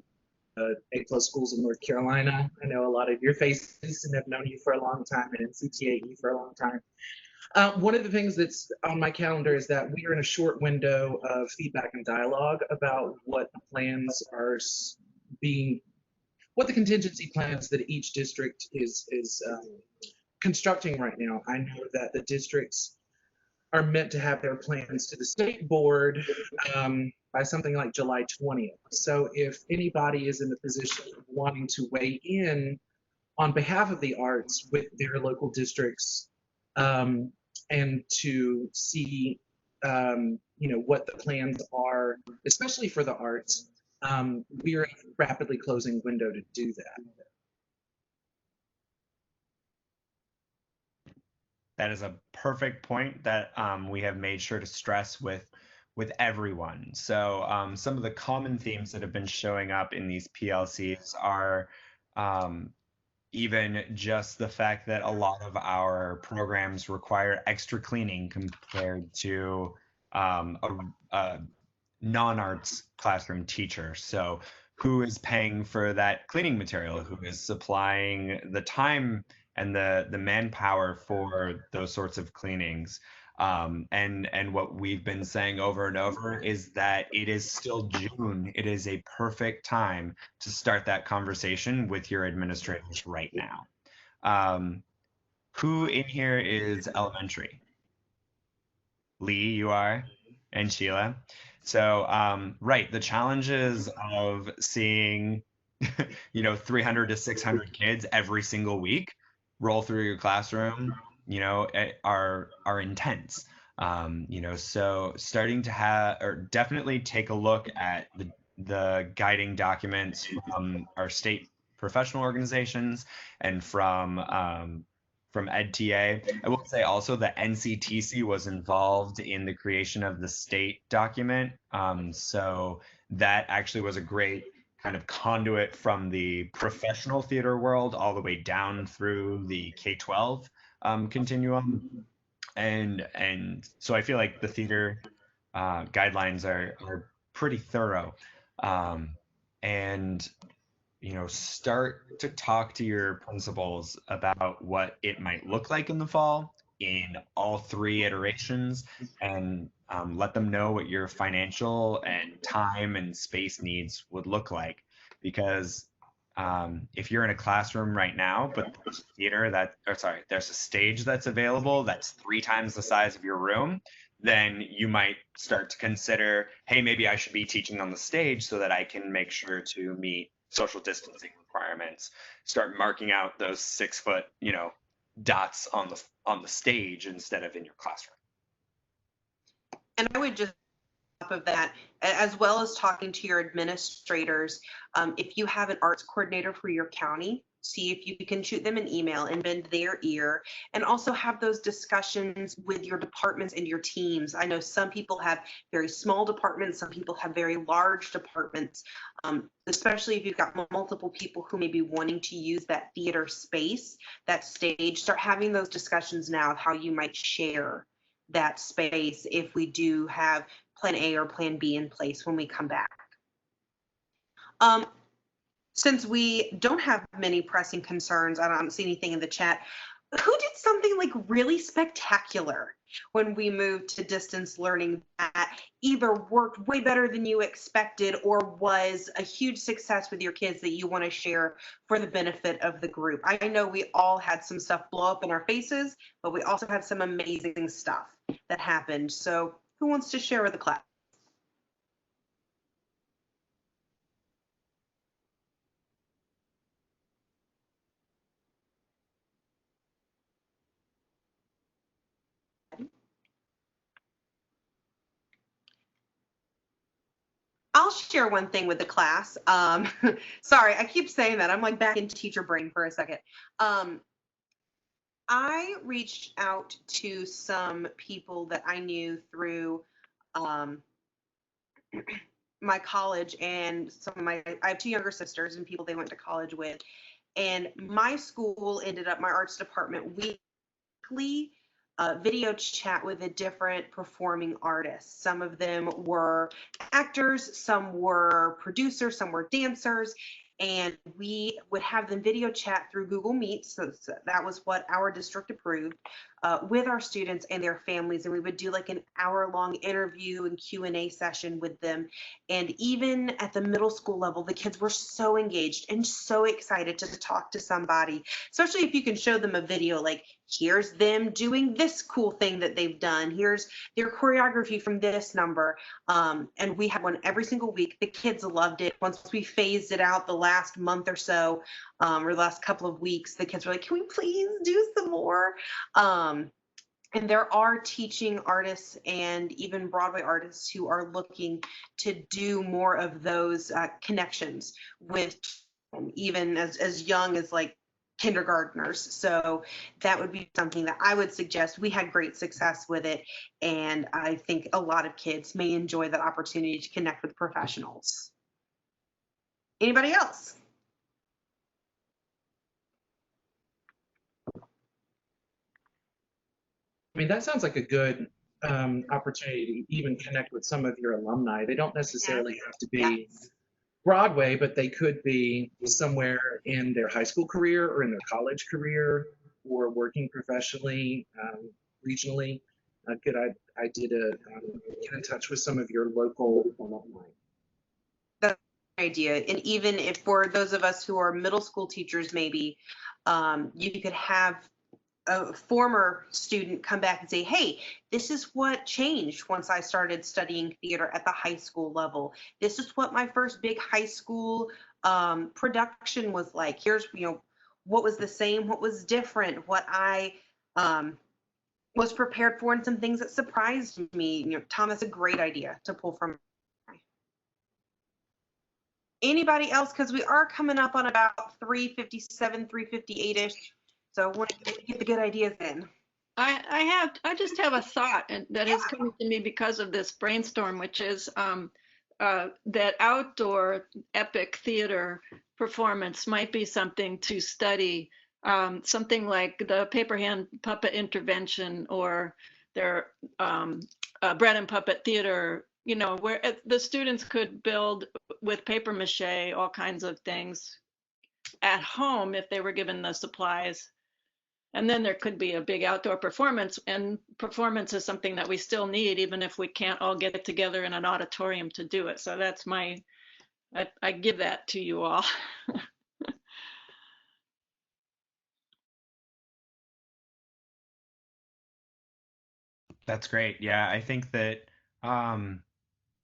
Schools of North Carolina. I know a lot of your faces and have known you for a long time, and NCTAE for a long time. One of the things that's on my calendar is that we are in a short window of feedback and dialogue about what the plans are what the contingency plans that each district is constructing right now. I know that the districts are meant to have their plans to the state board by something like July 20th. So if anybody is in the position of wanting to weigh in on behalf of the arts with their local districts and to see what the plans are, especially for the arts, we are in a rapidly closing window to do that. That is a perfect point that we have made sure to stress with everyone. So some of the common themes that have been showing up in these PLCs are even just the fact that a lot of our programs require extra cleaning compared to a non-arts classroom teacher. So who is paying for that cleaning material? Who is supplying the time and the manpower for those sorts of cleanings? And what we've been saying over and over is that it is still June. It is a perfect time to start that conversation with your administrators right now. Who in here is elementary? Lee, you are, and Sheila. So, right, the challenges of seeing, 300 to 600 kids every single week roll through your classroom, are intense. So starting to have, or definitely take a look at the guiding documents from our state professional organizations and from EdTA. I will say also that NCTC was involved in the creation of the state document. So that actually was a great kind of conduit from the professional theater world all the way down through the K-12 continuum. And so I feel like the theater guidelines are pretty thorough. And start to talk to your principals about what it might look like in the fall in all 3 iterations, and let them know what your financial and time and space needs would look like. Because if you're in a classroom right now, but there's there's a stage that's available that's 3 times the size of your room, then you might start to consider, hey, maybe I should be teaching on the stage so that I can make sure to meet social distancing requirements. Start marking out those 6-foot, dots on the stage instead of in your classroom. And I would just top of that, as well as talking to your administrators, if you have an arts coordinator for your county, see if you can shoot them an email and bend their ear, and also have those discussions with your departments and your teams. I know some people have very small departments, some people have very large departments, especially if you've got multiple people who may be wanting to use that theater space, that stage. Start having those discussions now of how you might share that space if we do have plan A or plan B in place when we come back. Since we don't have many pressing concerns, I don't see anything in the chat, who did something like really spectacular when we moved to distance learning that either worked way better than you expected or was a huge success with your kids that you want to share for the benefit of the group? I know we all had some stuff blow up in our faces, but we also had some amazing stuff that happened. So who wants to share with the class? I'll share one thing with the class. Sorry, I keep saying that. I'm like back in teacher brain for a second. I reached out to some people that I knew through my college, and I have 2 younger sisters and people they went to college with. And my school ended up, my arts department weekly video chat with a different performing artists. Some of them were actors, some were producers, some were dancers, and we would have them video chat through Google Meet. So that was what our district approved. with our students and their families, and we would do like an hour-long interview and Q&A session with them. And even at the middle school level, the kids were so engaged and so excited to talk to somebody, especially if you can show them a video, like here's them doing this cool thing that they've done, here's their choreography from this number. And we had one every single week. The kids loved it. Once we phased it out the last month or so, or the last couple of weeks, the kids were like, can we please do some more? And there are teaching artists and even Broadway artists who are looking to do more of those connections with even as young as like kindergartners. So that would be something that I would suggest. We had great success with it, and I think a lot of kids may enjoy that opportunity to connect with professionals. Anybody else? I mean, that sounds like a good opportunity to even connect with some of your alumni. They don't necessarily have to be Broadway, but they could be somewhere in their high school career or in their college career or working professionally, regionally. Good idea to get in touch with some of your local alumni. That's an idea. And even if for those of us who are middle school teachers, maybe you could have a former student come back and say, hey, this is what changed once I started studying theater at the high school level. This is what my first big high school production was like. Here's, what was the same, what was different, what I was prepared for, and some things that surprised me. Tom, that's a great idea to pull from. Anybody else? Because we are coming up on about 3:57, 3:58-ish. So I want to get the good ideas in. I just have a thought that is coming to me because of this brainstorm, which is that outdoor epic theater performance might be something to study, something like the paper hand puppet intervention or their bread and puppet theater, where the students could build with paper mache all kinds of things at home if they were given the supplies. And then there could be a big outdoor performance, and performance is something that we still need, even if we can't all get together in an auditorium to do it. So that's I give that to you all. That's great. Yeah, I think that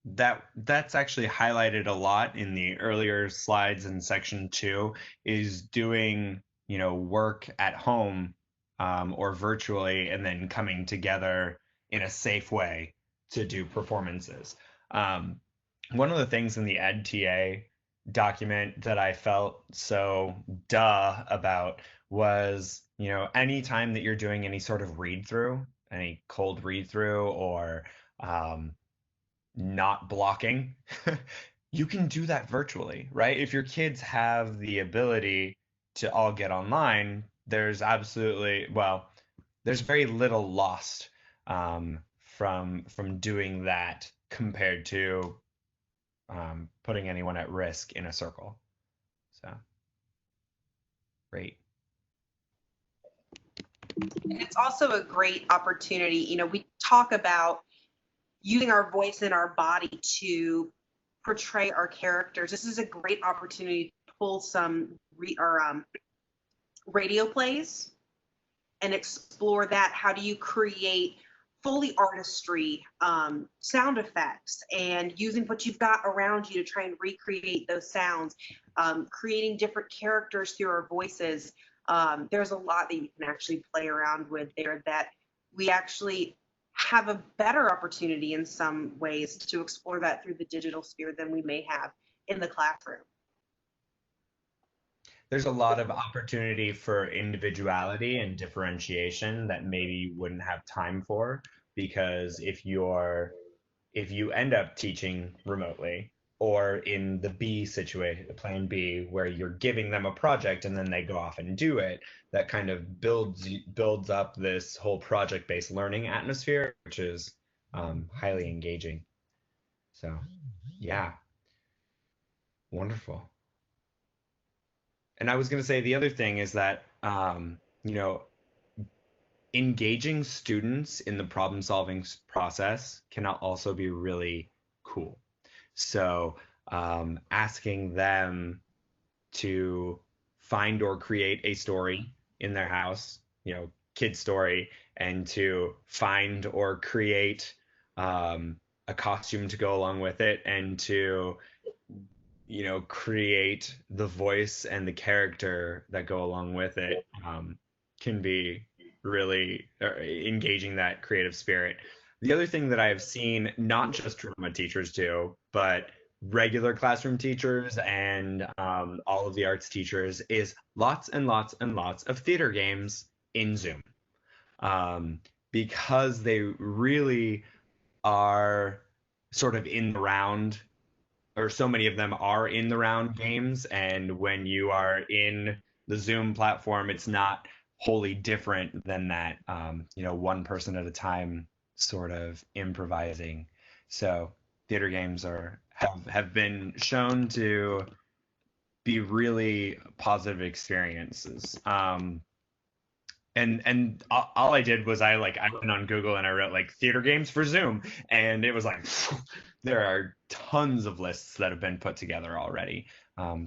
that's actually highlighted a lot in the earlier slides in section 2, is doing, work at home or virtually, and then coming together in a safe way to do performances. One of the things in the EdTA document that I felt so about was, anytime that you're doing any sort of read through, any cold read through or not blocking, you can do that virtually, right? If your kids have the ability to all get online, there's very little lost from doing that compared to putting anyone at risk in a circle. So great. It's also a great opportunity. We talk about using our voice and our body to portray our characters. This is a great opportunity to pull some radio plays and explore that. How do you create Foley artistry, sound effects, and using what you've got around you to try and recreate those sounds, creating different characters through our voices. There's a lot that you can actually play around with there that we actually have a better opportunity in some ways to explore that through the digital sphere than we may have in the classroom. There's a lot of opportunity for individuality and differentiation that maybe you wouldn't have time for, because if you end up teaching remotely, or in the B situation, the plan B, where you're giving them a project and then they go off and do it, that kind of builds up this whole project-based learning atmosphere, which is highly engaging. So, yeah, wonderful. And I was going to say the other thing is that, engaging students in the problem solving process can also be really cool. So asking them to find or create a story in their house, kid story, and to find or create a costume to go along with it, and to create the voice and the character that go along with it, can be really engaging that creative spirit. The other thing that I have seen, not just drama teachers do, but regular classroom teachers and all of the arts teachers, is lots and lots and lots of theater games in Zoom, because they really are sort of in the round, or so many of them are in the round games. And when you are in the Zoom platform, it's not wholly different than that, one person at a time sort of improvising. So theater games have been shown to be really positive experiences. And all I did was I went on Google and I wrote theater games for Zoom, and it was there are tons of lists that have been put together already.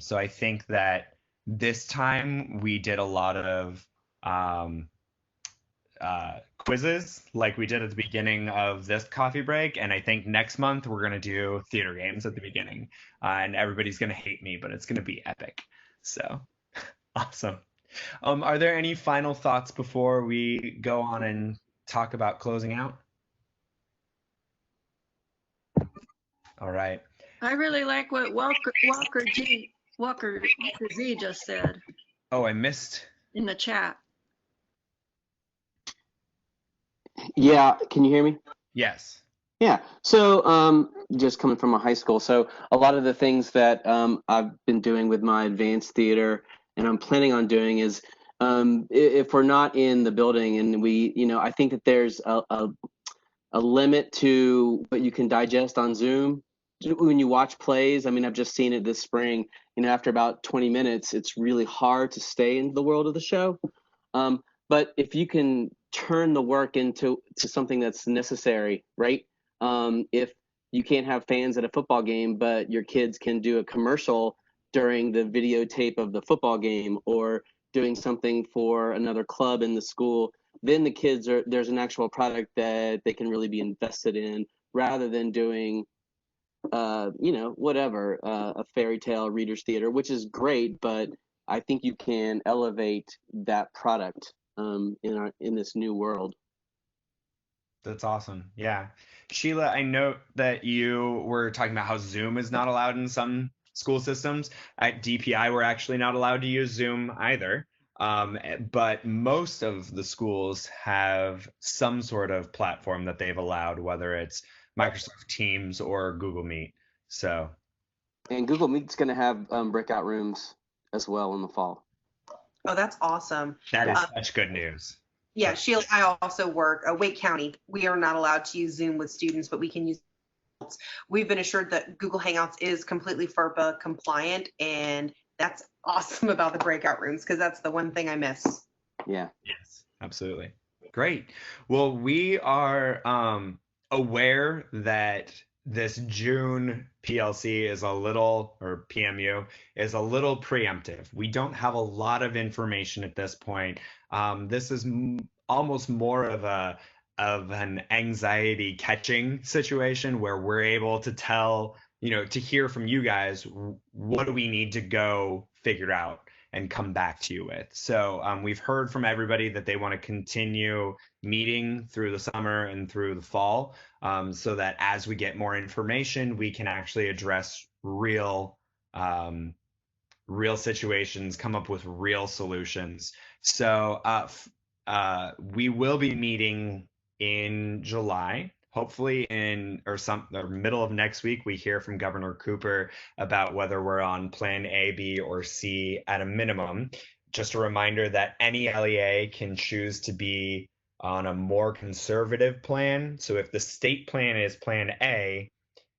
So I think that this time we did a lot of quizzes like we did at the beginning of this coffee break, and I think next month we're gonna do theater games at the beginning, and everybody's gonna hate me, but it's gonna be epic. So awesome. Are there any final thoughts before we go on and talk about closing out? All right. I really like what Walker Z just said Oh, I missed. in the chat. Yeah, can you hear me? Yes. Yeah. So just coming from a high school, so a lot of the things that I've been doing with my advanced theater and I'm planning on doing is if we're not in the building, and I think that there's a limit to what you can digest on Zoom when you watch plays. I mean, I've just seen it this spring. After about 20 minutes, it's really hard to stay in the world of the show. But if you can turn the work into something that's necessary, right? If you can't have fans at a football game, but your kids can do a commercial during the videotape of the football game, or doing something for another club in the school, then the kids there's an actual product that they can really be invested in, rather than doing whatever, a fairy tale reader's theater, which is great, but I think you can elevate that product in this new world. That's awesome. Yeah. Sheila, I note that you were talking about how Zoom is not allowed in some school systems. At DPI, we're actually not allowed to use Zoom either. But most of the schools have some sort of platform that they've allowed, whether it's Microsoft Teams or Google Meet. So, And Google Meet's going to have breakout rooms as well in the fall. Oh, that's awesome. that is such good news. Yeah, Sheila, I also work Wake County. We are not allowed to use Zoom with students, but we can use. We've been assured that Google Hangouts is completely FERPA compliant, and that's awesome about the breakout rooms, because that's the one thing I miss. Yeah. Yes, absolutely. Great. Well, we are aware that this June PLC is or PMU is a little preemptive. We don't have a lot of information at this point. This is almost more of an anxiety catching situation, where we're able to tell, to hear from you guys, what do we need to go figure out and come back to you with. So we've heard from everybody that they want to continue meeting through the summer and through the fall, so that as we get more information, we can actually address real situations, come up with real solutions. So we will be meeting in July. Hopefully in or middle of next week, we hear from Governor Cooper about whether we're on plan A, B, or C at a minimum. Just a reminder that any LEA can choose to be on a more conservative plan. So if the state plan is plan A,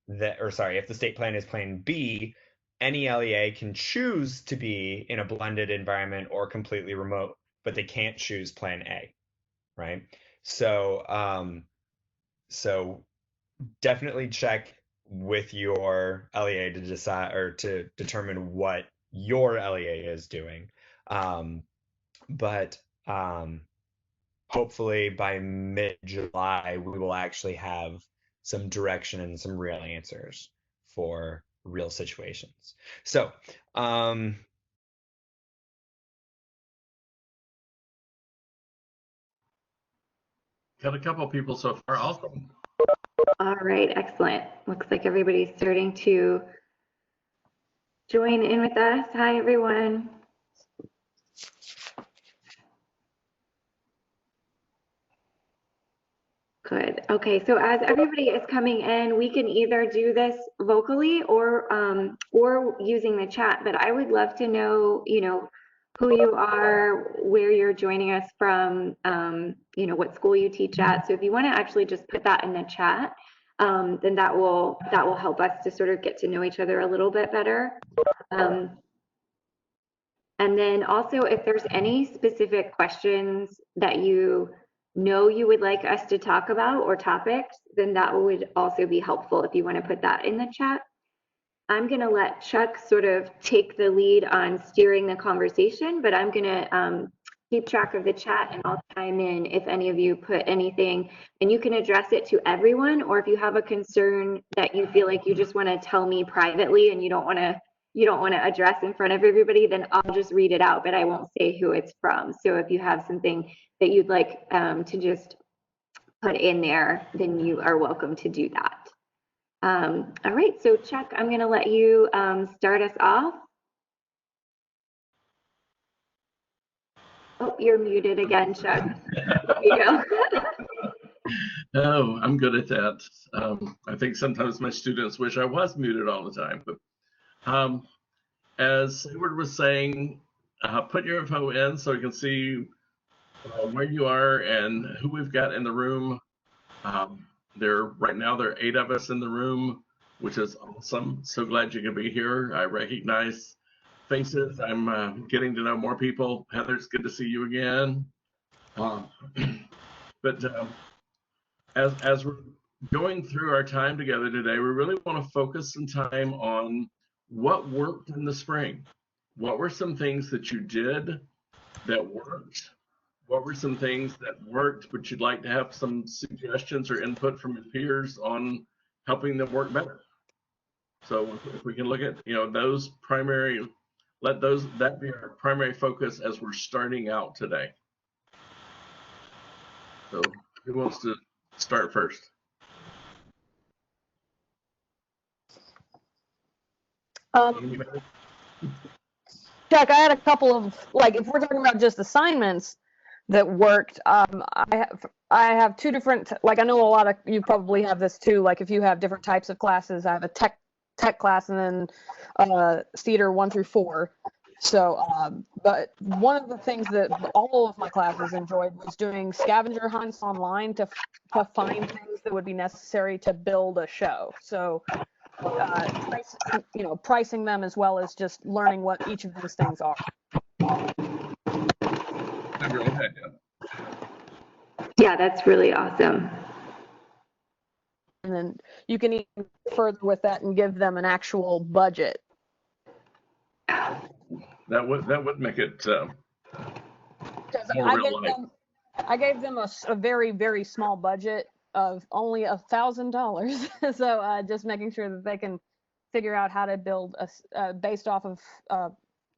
if the state plan is plan B, any LEA can choose to be in a blended environment or completely remote, but they can't choose plan A. right? So so definitely check with your LEA to decide or to determine what your LEA is doing. But hopefully by mid-July, we will actually have some direction and some real answers for real situations. So, got a couple people so far. Awesome. All right, excellent. Looks like everybody's starting to join in with us. Hi, everyone. Good. Okay, so as everybody is coming in, we can either do this vocally or using the chat, but I would love to know, who you are, where you're joining us from, what school you teach at. So if you want to actually just put that in the chat, then that will help us to sort of get to know each other a little bit better. And then also, if there's any specific questions that you would like us to talk about or topics, then that would also be helpful if you want to put that in the chat. I'm going to let Chuck sort of take the lead on steering the conversation, but I'm going to keep track of the chat and I'll chime in if any of you put anything, and you can address it to everyone, or if you have a concern that you feel like you just want to tell me privately and you don't want to address in front of everybody, then I'll just read it out, but I won't say who it's from. So if you have something that you'd like to just put in there, then you are welcome to do that. All right, so Chuck, I'm going to let you start us off. Oh, you're muted again, Chuck. There you go. Oh, I'm good at that. I think sometimes my students wish I was muted all the time. But as Seymour was saying, put your info in so you can see where you are and who we've got in the room. Right now there are 8 of us in the room, which is awesome. So glad you can be here. I recognize faces. I'm getting to know more people. Heather, it's good to see you again. But as we're going through our time together today, we really want to focus some time on what worked in the spring. What were some things that you did that worked? What were some things that worked, but you'd like to have some suggestions or input from your peers on helping them work better? So if we can look at, those primary, let that be our primary focus as we're starting out today. So who wants to start first? Chuck, I had a couple of, if we're talking about just assignments that worked, I have 2 different, I know a lot of you probably have this too, if you have different types of classes. I have a tech class and then theater 1 through 4. So, but one of the things that all of my classes enjoyed was doing scavenger hunts online to find things that would be necessary to build a show. So, pricing them as well as just learning what each of these things are. Yeah, that's really awesome. And then you can even further with that and give them an actual budget. That would make it more real life. I gave them a very, very small budget of only $1,000. So just making sure that they can figure out how to build based off of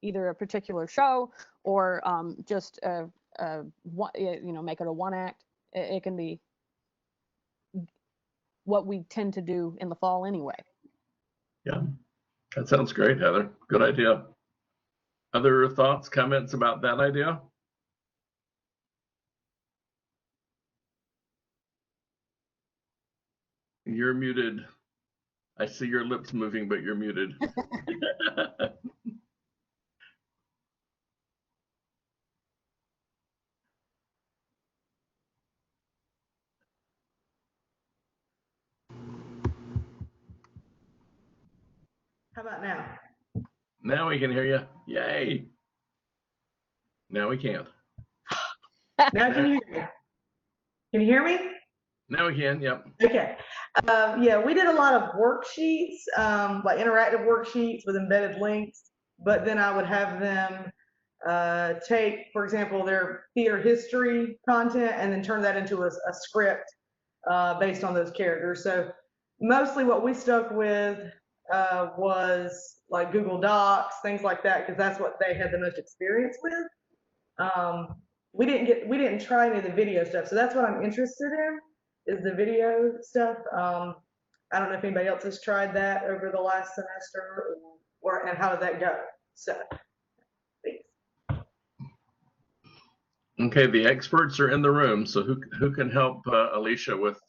either a particular show or just make it a 1 act. It can be what we tend to do in the fall anyway. Yeah, that sounds great, Heather. Good idea. Other thoughts, comments about that idea? You're muted. I see your lips moving, but you're muted. How about now? Now we can hear you. Yay. Now we can't. Now I can hear you. Can you hear me? Now again, yep. Okay. Yeah, we did a lot of worksheets, like interactive worksheets with embedded links, but then I would have them take, for example, their theater history content and then turn that into a script based on those characters. So mostly what we stuck with was like Google Docs, things like that, because that's what they had the most experience with. We didn't try any of the video stuff, so that's what I'm interested in, is the video stuff. I don't know if anybody else has tried that over the last semester, and how did that go? So, thanks. Okay, the experts are in the room, so who can help Alicia with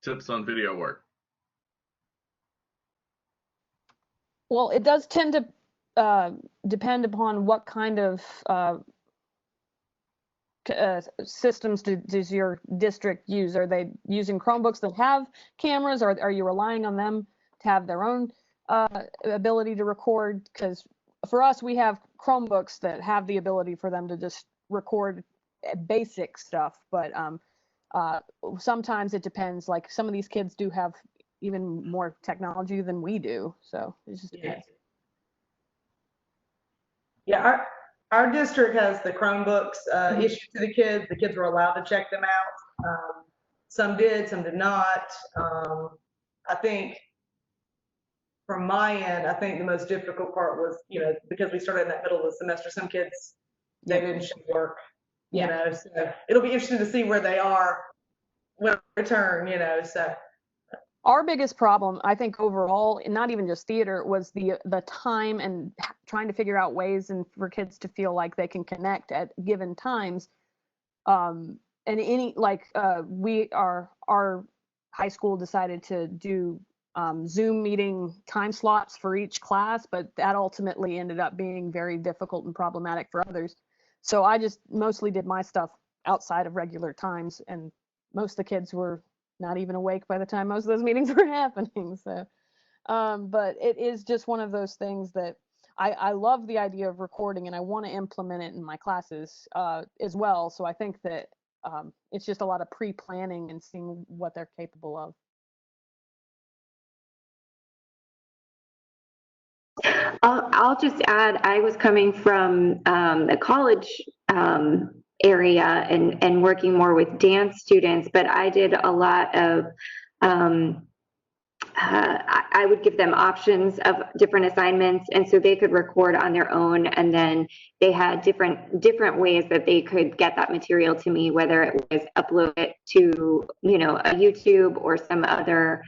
tips on video work? Well, it does tend to depend upon what kind of systems does your district use? Are they using Chromebooks that have cameras, or are you relying on them to have their own ability to record? Because for us, we have Chromebooks that have the ability for them to just record basic stuff, but sometimes it depends. Like some of these kids do have even more technology than we do, so it just depends. Yeah, our district has the Chromebooks issued to the kids. The kids were allowed to check them out. Some did, some did not. I think from my end, I think the most difficult part was, because we started in that middle of the semester, some kids, they didn't show work, so it'll be interesting to see where they are when we return, so. Our biggest problem, I think overall, not even just theater, was the time and trying to figure out ways and for kids to feel like they can connect at given times. And our high school decided to do Zoom meeting time slots for each class, but that ultimately ended up being very difficult and problematic for others. So I just mostly did my stuff outside of regular times, and most of the kids were not even awake by the time most of those meetings were happening. So, but it is just one of those things that I love the idea of recording, and I want to implement it in my classes as well. So I think that it's just a lot of pre-planning and seeing what they're capable of. I'll just add, I was coming from a college area and working more with dance students, but I did a lot of, I would give them options of different assignments, and so they could record on their own, and then they had different ways that they could get that material to me, whether it was upload it to a YouTube or some other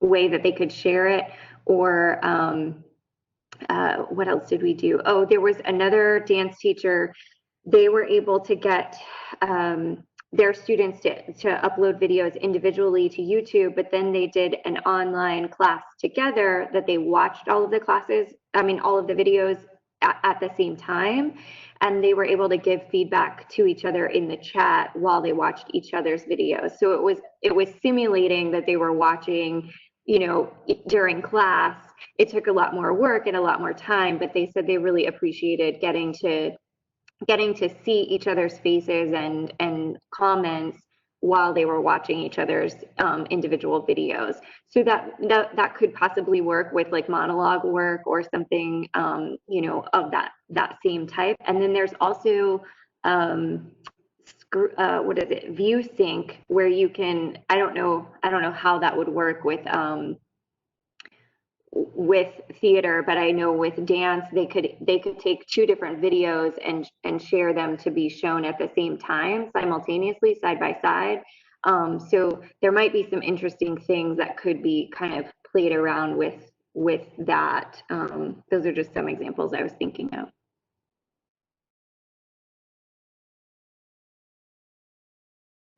way that they could share it, or what else did we do? Oh, there was another dance teacher. They were able to get their students to upload videos individually to YouTube, but then they did an online class together that they watched all of the videos at the same time, and they were able to give feedback to each other in the chat while they watched each other's videos. So it was simulating that they were watching, during class. It took a lot more work and a lot more time, but they said they really appreciated getting to see each other's faces and comments while they were watching each other's individual videos. So that could possibly work with like monologue work or something, of that same type. And then there's also ViewSync, where you can, I don't know how that would work with theater, but I know with dance they could take two different videos and share them to be shown at the same time, simultaneously, side by side. So there might be some interesting things that could be kind of played around with that. Those are just some examples I was thinking of.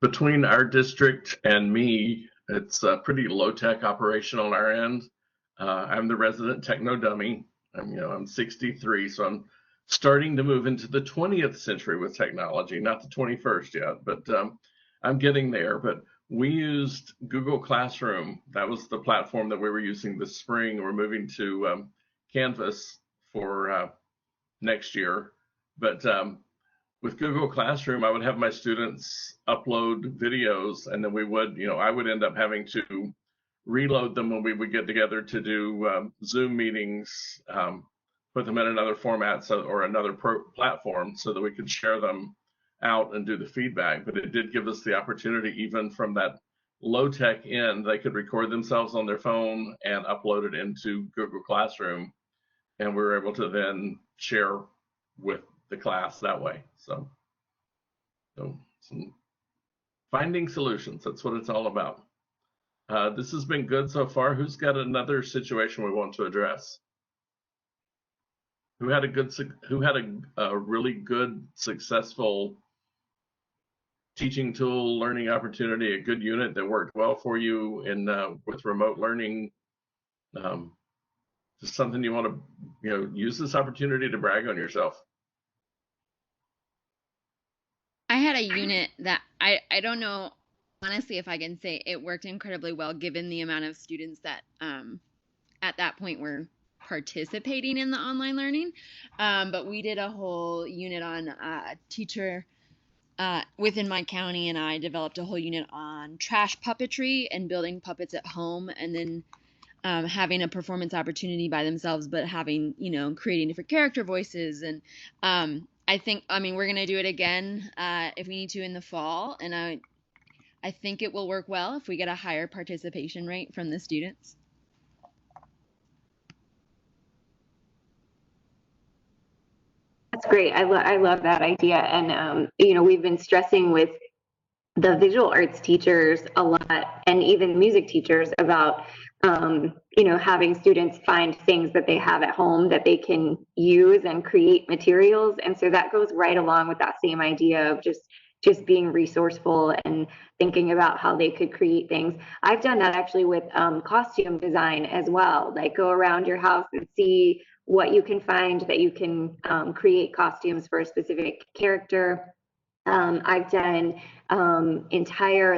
Between our district and me, it's a pretty low-tech operation on our end. I'm the resident techno dummy. I'm 63, so I'm starting to move into the 20th century with technology, not the 21st yet, but I'm getting there. But we used Google Classroom. That was the platform that we were using this spring. We're moving to Canvas for next year. But with Google Classroom, I would have my students upload videos, and then we would, I would end up having to reload them when we would get together to do Zoom meetings, put them in another format or another platform so that we could share them out and do the feedback. But it did give us the opportunity, even from that low tech end, they could record themselves on their phone and upload it into Google Classroom, and we were able to then share with the class that way. So some finding solutions, that's what it's all about. This has been good so far. Who's got another situation we want to address? Who had a really good, successful teaching tool, learning opportunity, a good unit that worked well for you in with remote learning? Just something you want to, use this opportunity to brag on yourself. I had a unit that I don't know honestly if I can say it worked incredibly well given the amount of students that at that point were participating in the online learning. But we did a whole unit on teacher within my county, and I developed a whole unit on trash puppetry and building puppets at home, and then having a performance opportunity by themselves, but having, creating different character voices. And we're going to do it again if we need to in the fall. And I think it will work well if we get a higher participation rate from the students. That's great. I love that idea. And, we've been stressing with the visual arts teachers a lot, and even music teachers, about having students find things that they have at home that they can use and create materials. And so that goes right along with that same idea of just being resourceful and thinking about how they could create things. I've done that actually with costume design as well. Like, go around your house and see what you can find that you can create costumes for a specific character. I've done entire,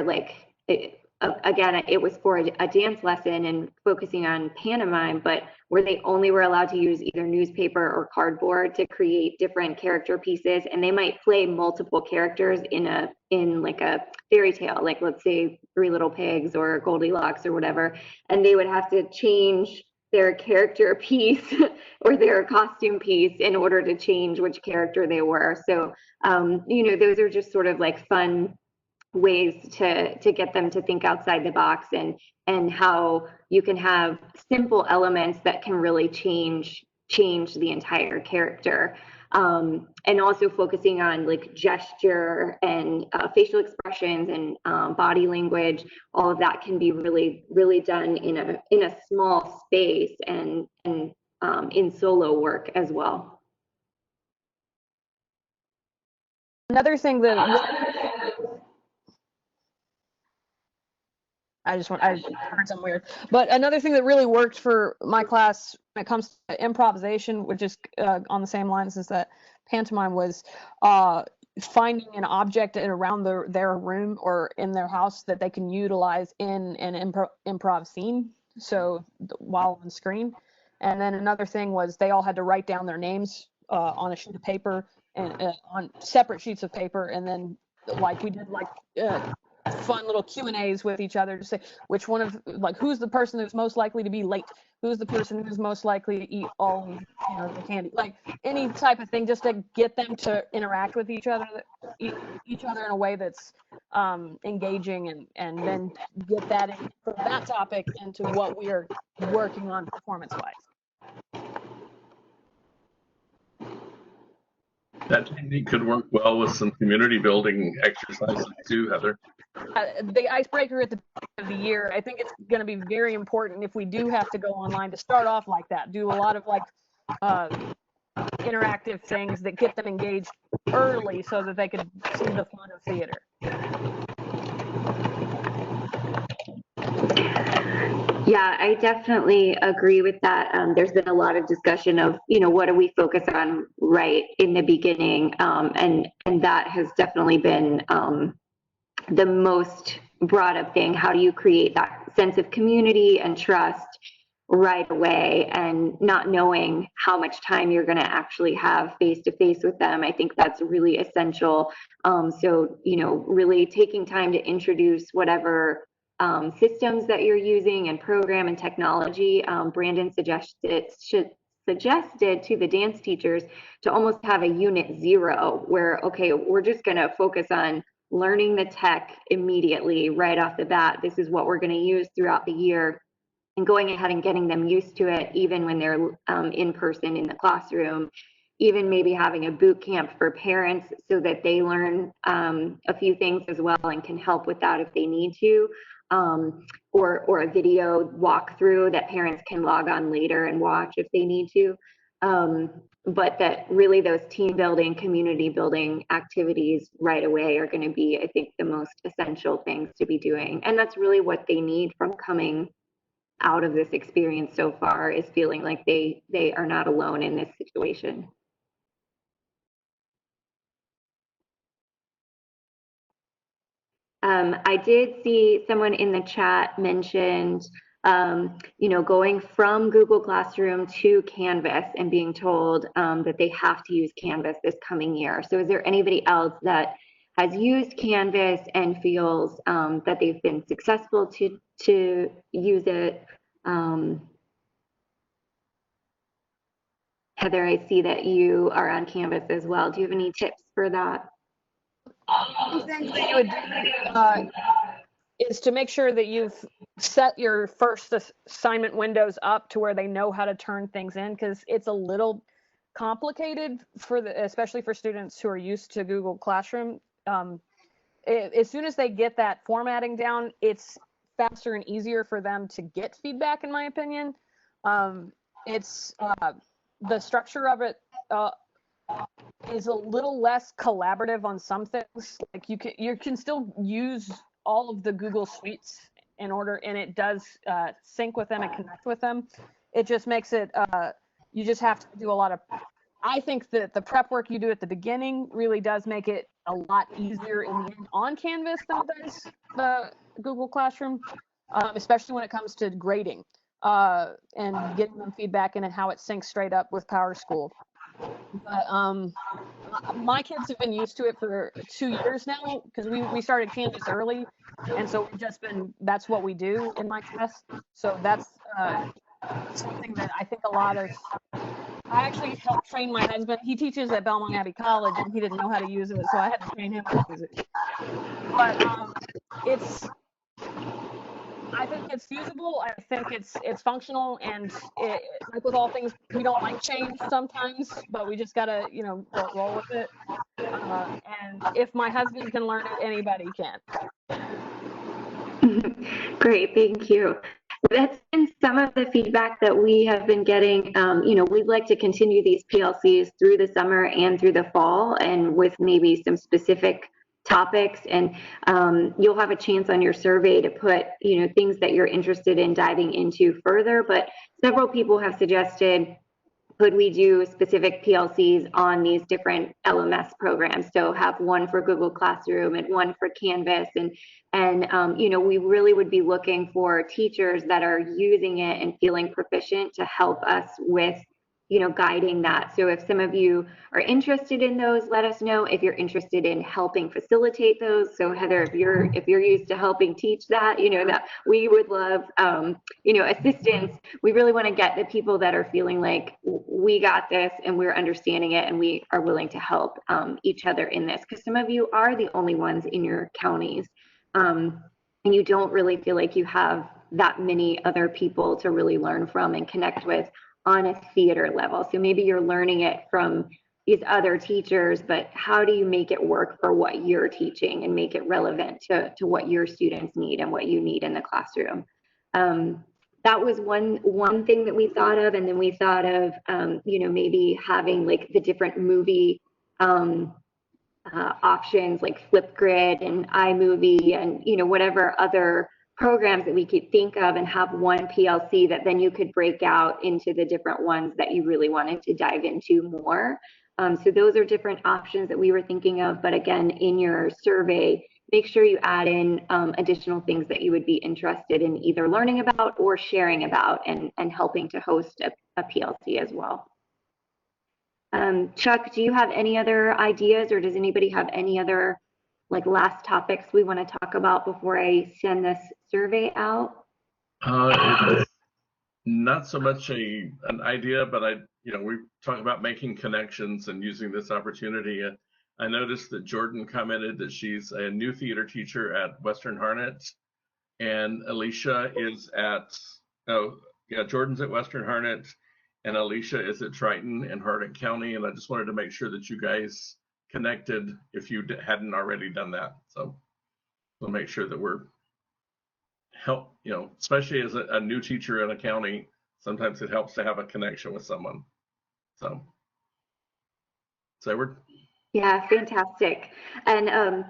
again, it was for a dance lesson and focusing on pantomime, but where they only were allowed to use either newspaper or cardboard to create different character pieces. And they might play multiple characters in a fairy tale, like, let's say, Three Little Pigs or Goldilocks or whatever. And they would have to change their character piece or their costume piece in order to change which character they were. So, those are just sort of like fun ways to get them to think outside the box, and how you can have simple elements that can really change the entire character. And also focusing on gesture and facial expressions and body language. All of that can be really, really done in a small space and in solo work as well. Another thing that I heard something weird. But another thing that really worked for my class when it comes to improvisation, which is on the same lines as that pantomime, was finding an object around their room or in their house that they can utilize in an improv scene, so while on screen. And then another thing was they all had to write down their names on a sheet of paper and on separate sheets of paper, and then we did fun little Q&As with each other to say which one of who's the person who's most likely to be late, who's the person who's most likely to eat all of the candy, any type of thing, just to get them to interact with each other in a way that's engaging, and then get that in, from that topic into what we are working on performance-wise. That technique could work well with some community building exercises too, Heather. The icebreaker at the beginning of the year, I think it's going to be very important if we do have to go online to start off like that. Do a lot of interactive things that get them engaged early so that they could see the fun of theater. Yeah, I definitely agree with that. There's been a lot of discussion of, what do we focus on right in the beginning, and that has definitely been the most brought up thing. How do you create that sense of community and trust right away and not knowing how much time you're going to actually have face to face with them. I think that's really essential. So, you know, really taking time to introduce whatever systems that you're using and program and technology. Brandon suggested to the dance teachers to almost have a unit 0 where, okay, we're just going to focus on learning the tech immediately right off the bat. This is what we're going to use throughout the year, and going ahead and getting them used to it even when they're in person in the classroom. Even maybe having a boot camp for parents so that they learn a few things as well and can help with that if they need to, or a video walkthrough that parents can log on later and watch if they need to. But that really those team building, community building activities right away are going to be, I think, the most essential things to be doing. And that's really what they need from coming out of this experience so far, is feeling like they are not alone in this situation. I did see someone in the chat mentioned, you know, going from Google Classroom to Canvas and being told that they have to use Canvas this coming year. So is there anybody else that has used Canvas and feels that they've been successful to use it? Heather, I see that you are on Canvas as well. Do you have any tips for that? One thing that you would do is to make sure that you've set your first assignment windows up to where they know how to turn things in, because it's a little complicated for especially for students who are used to Google Classroom. As soon as they get that formatting down, it's faster and easier for them to get feedback, in my opinion. It's the structure of it is a little less collaborative on some things. Like you can still use all of the Google Suites in order, and it does sync with them and connect with them. It just makes it you just have to do a lot of. I think that the prep work you do at the beginning really does make it a lot easier on Canvas than it does the Google Classroom, especially when it comes to grading and getting them feedback and how it syncs straight up with PowerSchool. But my kids have been used to it for 2 years now, because we started Canvas early, and so we've just been, that's what we do in my class. So that's something that I think a lot of, I actually helped train my husband. He teaches at Belmont Abbey College, and he didn't know how to use it, so I had to train him how to use it. But I think it's usable. I think it's functional, and like with all things, we don't like change sometimes, but we just gotta, you know, roll with it. And if my husband can learn it, anybody can. Great, thank you. That's been some of the feedback that we have been getting. You know, we'd like to continue these PLCs through the summer and through the fall, and with maybe some specific topics, and you'll have a chance on your survey to put, you know, things that you're interested in diving into further. But several people have suggested, could we do specific PLCs on these different LMS programs? So have one for Google Classroom and one for Canvas, and you know, we really would be looking for teachers that are using it and feeling proficient to help us with, you know, guiding that. So if some of you are interested in those, let us know. If you're interested in helping facilitate those, so Heather, if you're used to helping teach that, you know, that we would love, you know, assistance. We really want to get the people that are feeling like we got this and we're understanding it and we are willing to help each other in this, because some of you are the only ones in your counties, and you don't really feel like you have that many other people to really learn from and connect with on a theater level. So maybe you're learning it from these other teachers, but how do you make it work for what you're teaching and make it relevant to what your students need and what you need in the classroom? That was one thing that we thought of. And then we thought of, you know, maybe having like the different movie options like Flipgrid and iMovie and, you know, whatever other programs that we could think of, and have one PLC that then you could break out into the different ones that you really wanted to dive into more. So those are different options that we were thinking of. But again, in your survey, make sure you add in additional things that you would be interested in either learning about or sharing about, and helping to host a PLC as well. Chuck, do you have any other ideas, or does anybody have any other like last topics we want to talk about before I send this survey out? It's not so much an idea, but we talk about making connections and using this opportunity. I noticed that Jordan commented that she's a new theater teacher at Western Harnett, and Alicia is at, Jordan's at Western Harnett, and Alicia is at Triton in Hardin County. And I just wanted to make sure that you guys connected if you hadn't already done that. So we'll make sure that we're especially as a new teacher in a county, sometimes it helps to have a connection with someone. So we're. Yeah, fantastic. And,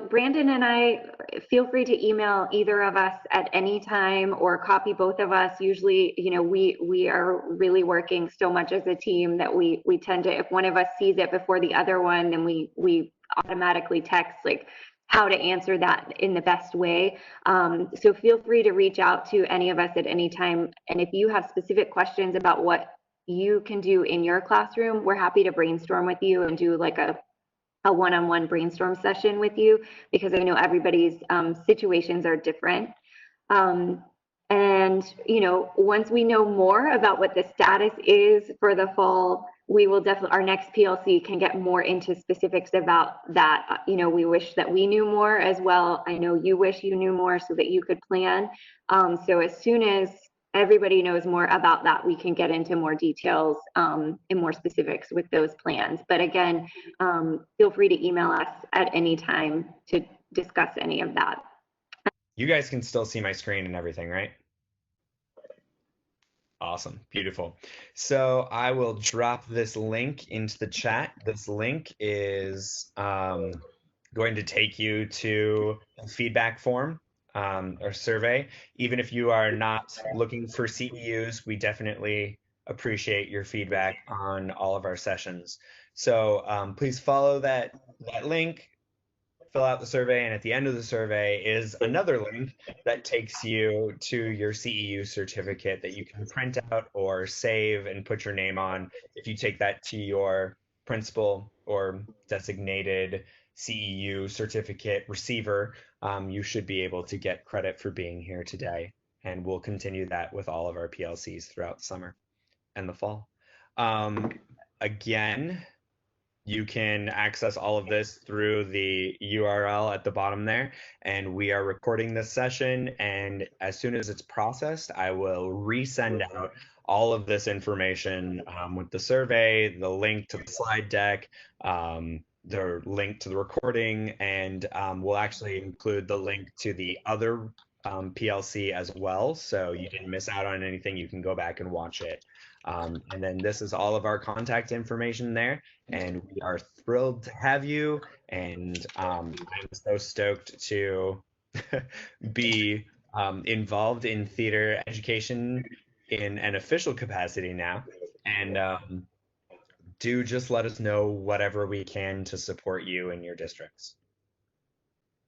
Brandon and I, feel free to email either of us at any time or copy both of us. Usually, we are really working so much as a team that we tend to, if one of us sees it before the other one, then we automatically text like how to answer that in the best way. So feel free to reach out to any of us at any time. And if you have specific questions about what you can do in your classroom, we're happy to brainstorm with you and do like a one-on-one brainstorm session with you, because I know everybody's situations are different. And once we know more about what the status is for the fall, we will definitely, our next PLC can get more into specifics about that. We wish that we knew more as well. I know you wish you knew more so that you could plan. So as soon as everybody knows more about that, we can get into more details and more specifics with those plans. But again, feel free to email us at any time to discuss any of that. You guys can still see my screen and everything, right? Awesome, beautiful. So I will drop this link into the chat. This link is going to take you to a feedback form or survey. Even if you are not looking for CEUs, we definitely appreciate your feedback on all of our sessions. So please follow that link, fill out the survey, and at the end of the survey is another link that takes you to your CEU certificate that you can print out or save and put your name on. If you take that to your principal or designated CEU certificate receiver, you should be able to get credit for being here today. And we'll continue that with all of our PLCs throughout the summer and the fall. Again, you can access all of this through the URL at the bottom there, and we are recording this session, and as soon as it's processed, I will resend out all of this information with the survey, the link to the slide deck, the link to the recording, and we'll actually include the link to the other PLC as well, so you didn't miss out on anything. You can go back and watch it. And then this is all of our contact information there, and we are thrilled to have you, and I'm so stoked to be involved in theater education in an official capacity now, and do just let us know whatever we can to support you in your districts.